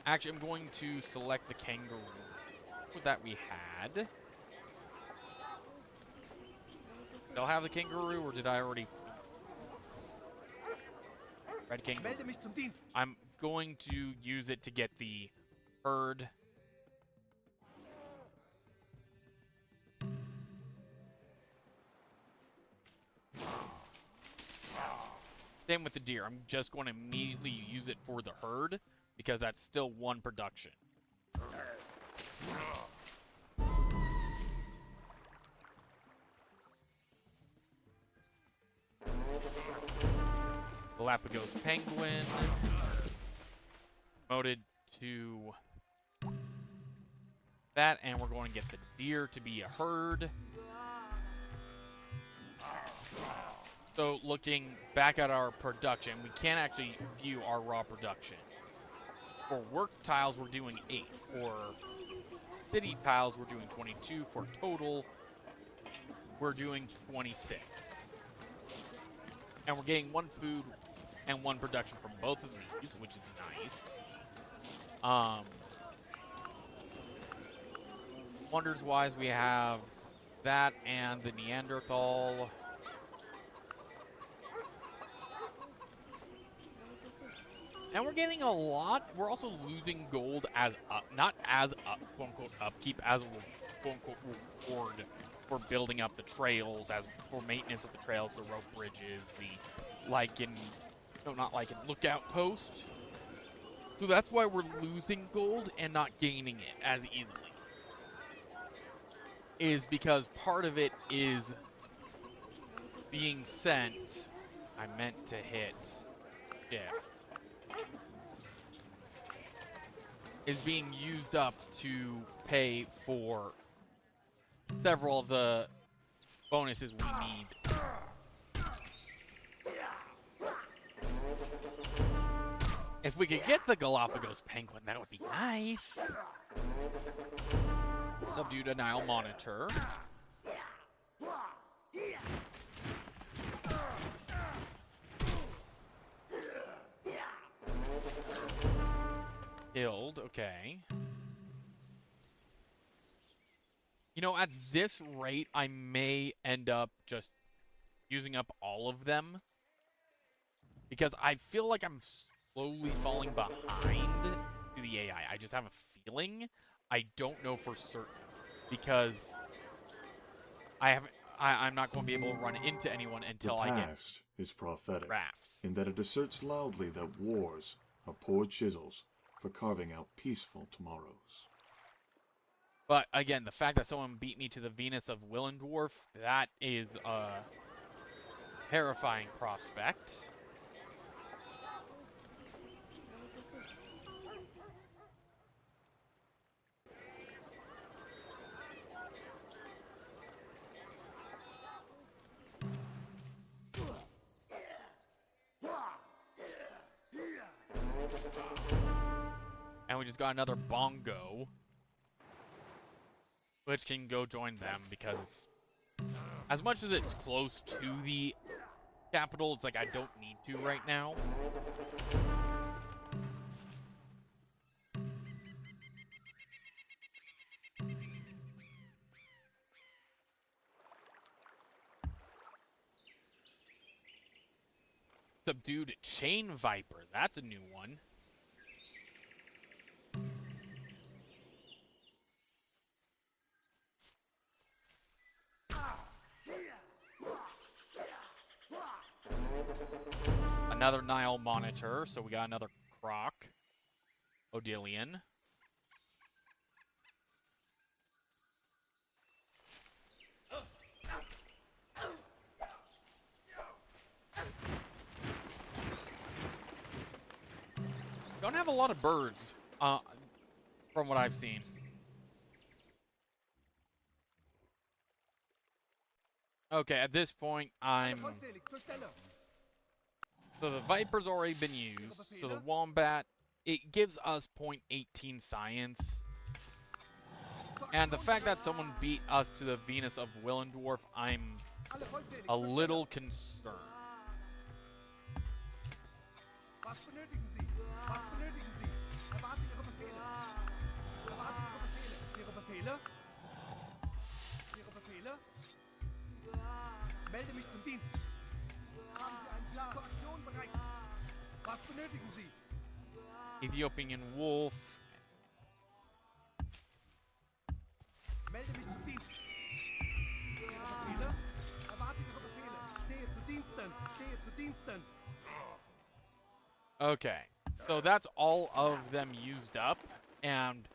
actually, I'm going to select the kangaroo that we had. They'll have the kangaroo, or did I already? Red kangaroo. Melde mich zum Dienst. I'm going to use it to get the herd. Same with the deer. I'm just going to immediately use it for the herd because that's still 1 production. Galapagos penguin. Promoted to that, and we're going to get the deer to be a herd. So looking back at our production, we can't actually view our raw production. For work tiles, we're doing 8. For city tiles, we're doing 22. For total, we're doing 26. And we're getting 1 food and 1 production from both of these, which is nice. Wonders-wise, we have that and the Neanderthal. And we're getting a lot. We're also losing gold as not as quote-unquote upkeep, as quote-unquote reward for building up the trails, as for maintenance of the trails, the rope bridges, the lookout post. So that's why we're losing gold and not gaining it as easily. Is because part of it is being sent. I meant to hit shift. Is being used up to pay for several of the bonuses we need. If we could get the Galapagos penguin, that would be nice. Subdue the Nile monitor. Killed, okay. You know, at this rate, I may end up just using up all of them. Because I feel like I'm slowly falling behind to the AI. I just have a feeling. I don't know for certain. because I'm not going to be able to run into anyone until The I get past is prophetic, rafts. in that it asserts loudly that wars are poor chisels for carving out peaceful tomorrows. But again, the fact that someone beat me to the Venus of Willendorf, that is a terrifying prospect. And we just got another bongo, which can go join them because it's, as much as it's close to the capital, it's like I don't need to right now. Subdued chain viper, that's a new one. Another Nile monitor, so we got another croc. Odilion. Don't have a lot of birds, from what I've seen. Okay, at this point, Vollzählig zur Stelle. So the Viper's already been used. So the Wombat, it gives us 0.18 science. And the fact that someone beat us to the Venus of Willendorf, I'm Alle vollzählig a zur Stelle. little concerned. Was benötigen Sie? Was benötigen Sie? Erwarte Ihre Befehle. Erwarte Ihre Befehle. Ihre Befehle? Ihre Befehle? Melde mich zum Dienst. Haben Sie einen Plan zur Aktion bereit? Was benötigen Sie? Ethiopian Wolf. Melde mich zum Dienst. Ihre Befehle? Erwarte Ihre Befehle. Stehe zu Diensten. Stehe zu Diensten. Okay, so that's all of them used up, and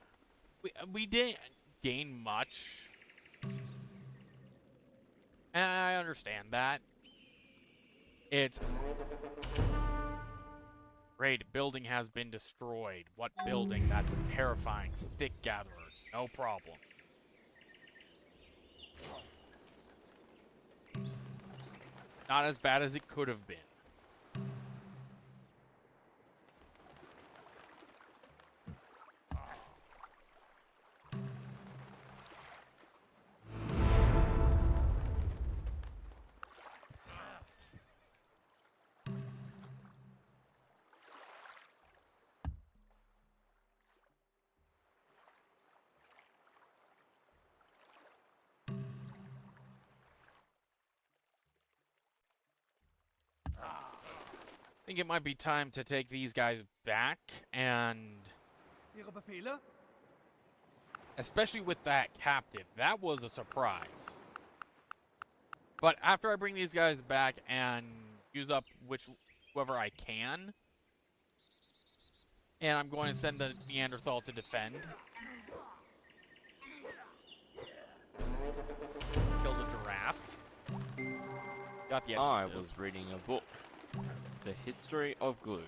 we didn't gain much. And I understand that. It's great. Building has been destroyed. What building? That's terrifying. Stick gatherer. No problem. Not as bad as it could have been. I think it might be time to take these guys back, and Ihre Befehle? especially with that captive, that was a surprise. But after I bring these guys back and use up whoever I can, and I'm going to send the Neanderthal to defend. Killed a giraffe. Got the I episode. was reading a book, The History of Glue.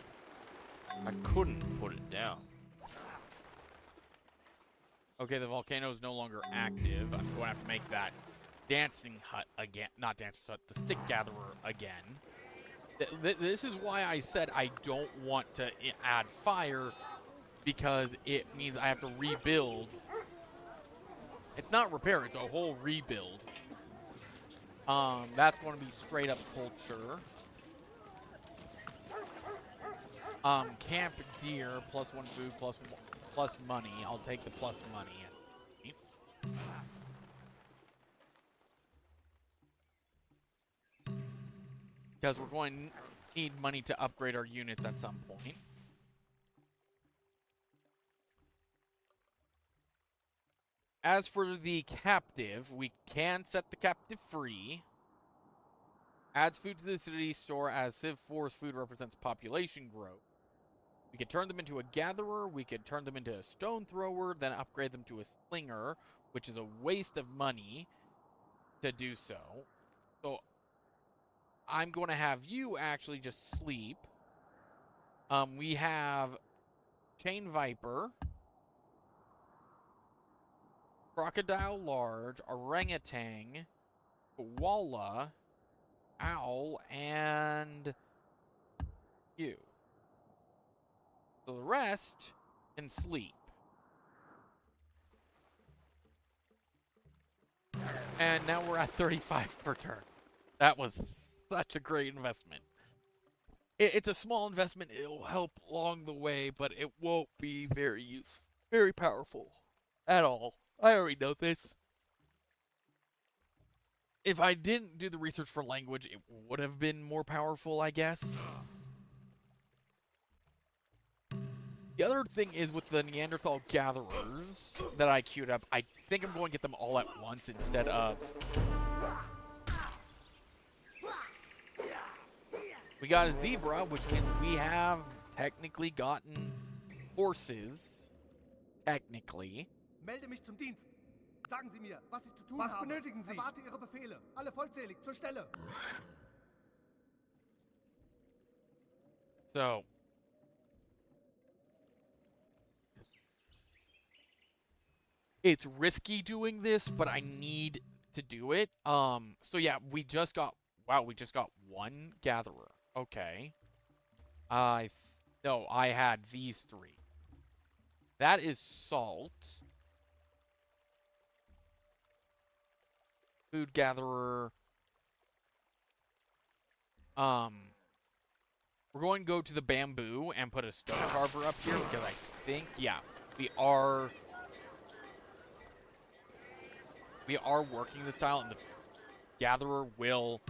I couldn't put it down. Okay, the volcano is no longer active. I'm going to have to make that dancing hut again. Not dancing hut, the stick gatherer again. This is why I said I don't want to add fire, because it means I have to rebuild. It's not repair, it's a whole rebuild. That's going to be straight up culture. Camp deer, +1 food, plus money. I'll take the plus money. Because we're going to need money to upgrade our units at some point. As for the captive, we can set the captive free. Adds food to the city store as Civ 4's food represents population growth. We could turn them into a gatherer, we could turn them into a stone thrower, then upgrade them to a slinger, which is a waste of money to do so. So I'm going to have you actually just sleep. We have Chain Viper, Crocodile Large, Orangutan, Koala, Owl, and you. So the rest can sleep. And now we're at 35 per turn. That was such a great investment. It's a small investment. It'll help along the way, but it won't be very useful, very powerful at all. I already know this. If I didn't do the research for language, it would have been more powerful, I guess. The other thing is with the Neanderthal gatherers that I queued up, I think I'm going to get them all at once instead of... We got a zebra, which means we have technically gotten horses. Technically. Melde mich zum Dienst. Sagen Sie mir, was ich zu tun habe. Was benötigen Sie? Erwarte Ihre Befehle. Alle vollzählig, zur Stelle. So. It's risky doing this, but I need to do it. So yeah, we just got one gatherer. Okay. No, I had these three. That is salt. Food gatherer. We're going to go to the bamboo and put a stone carver up here because I think, yeah, we are working this style, and the gatherer will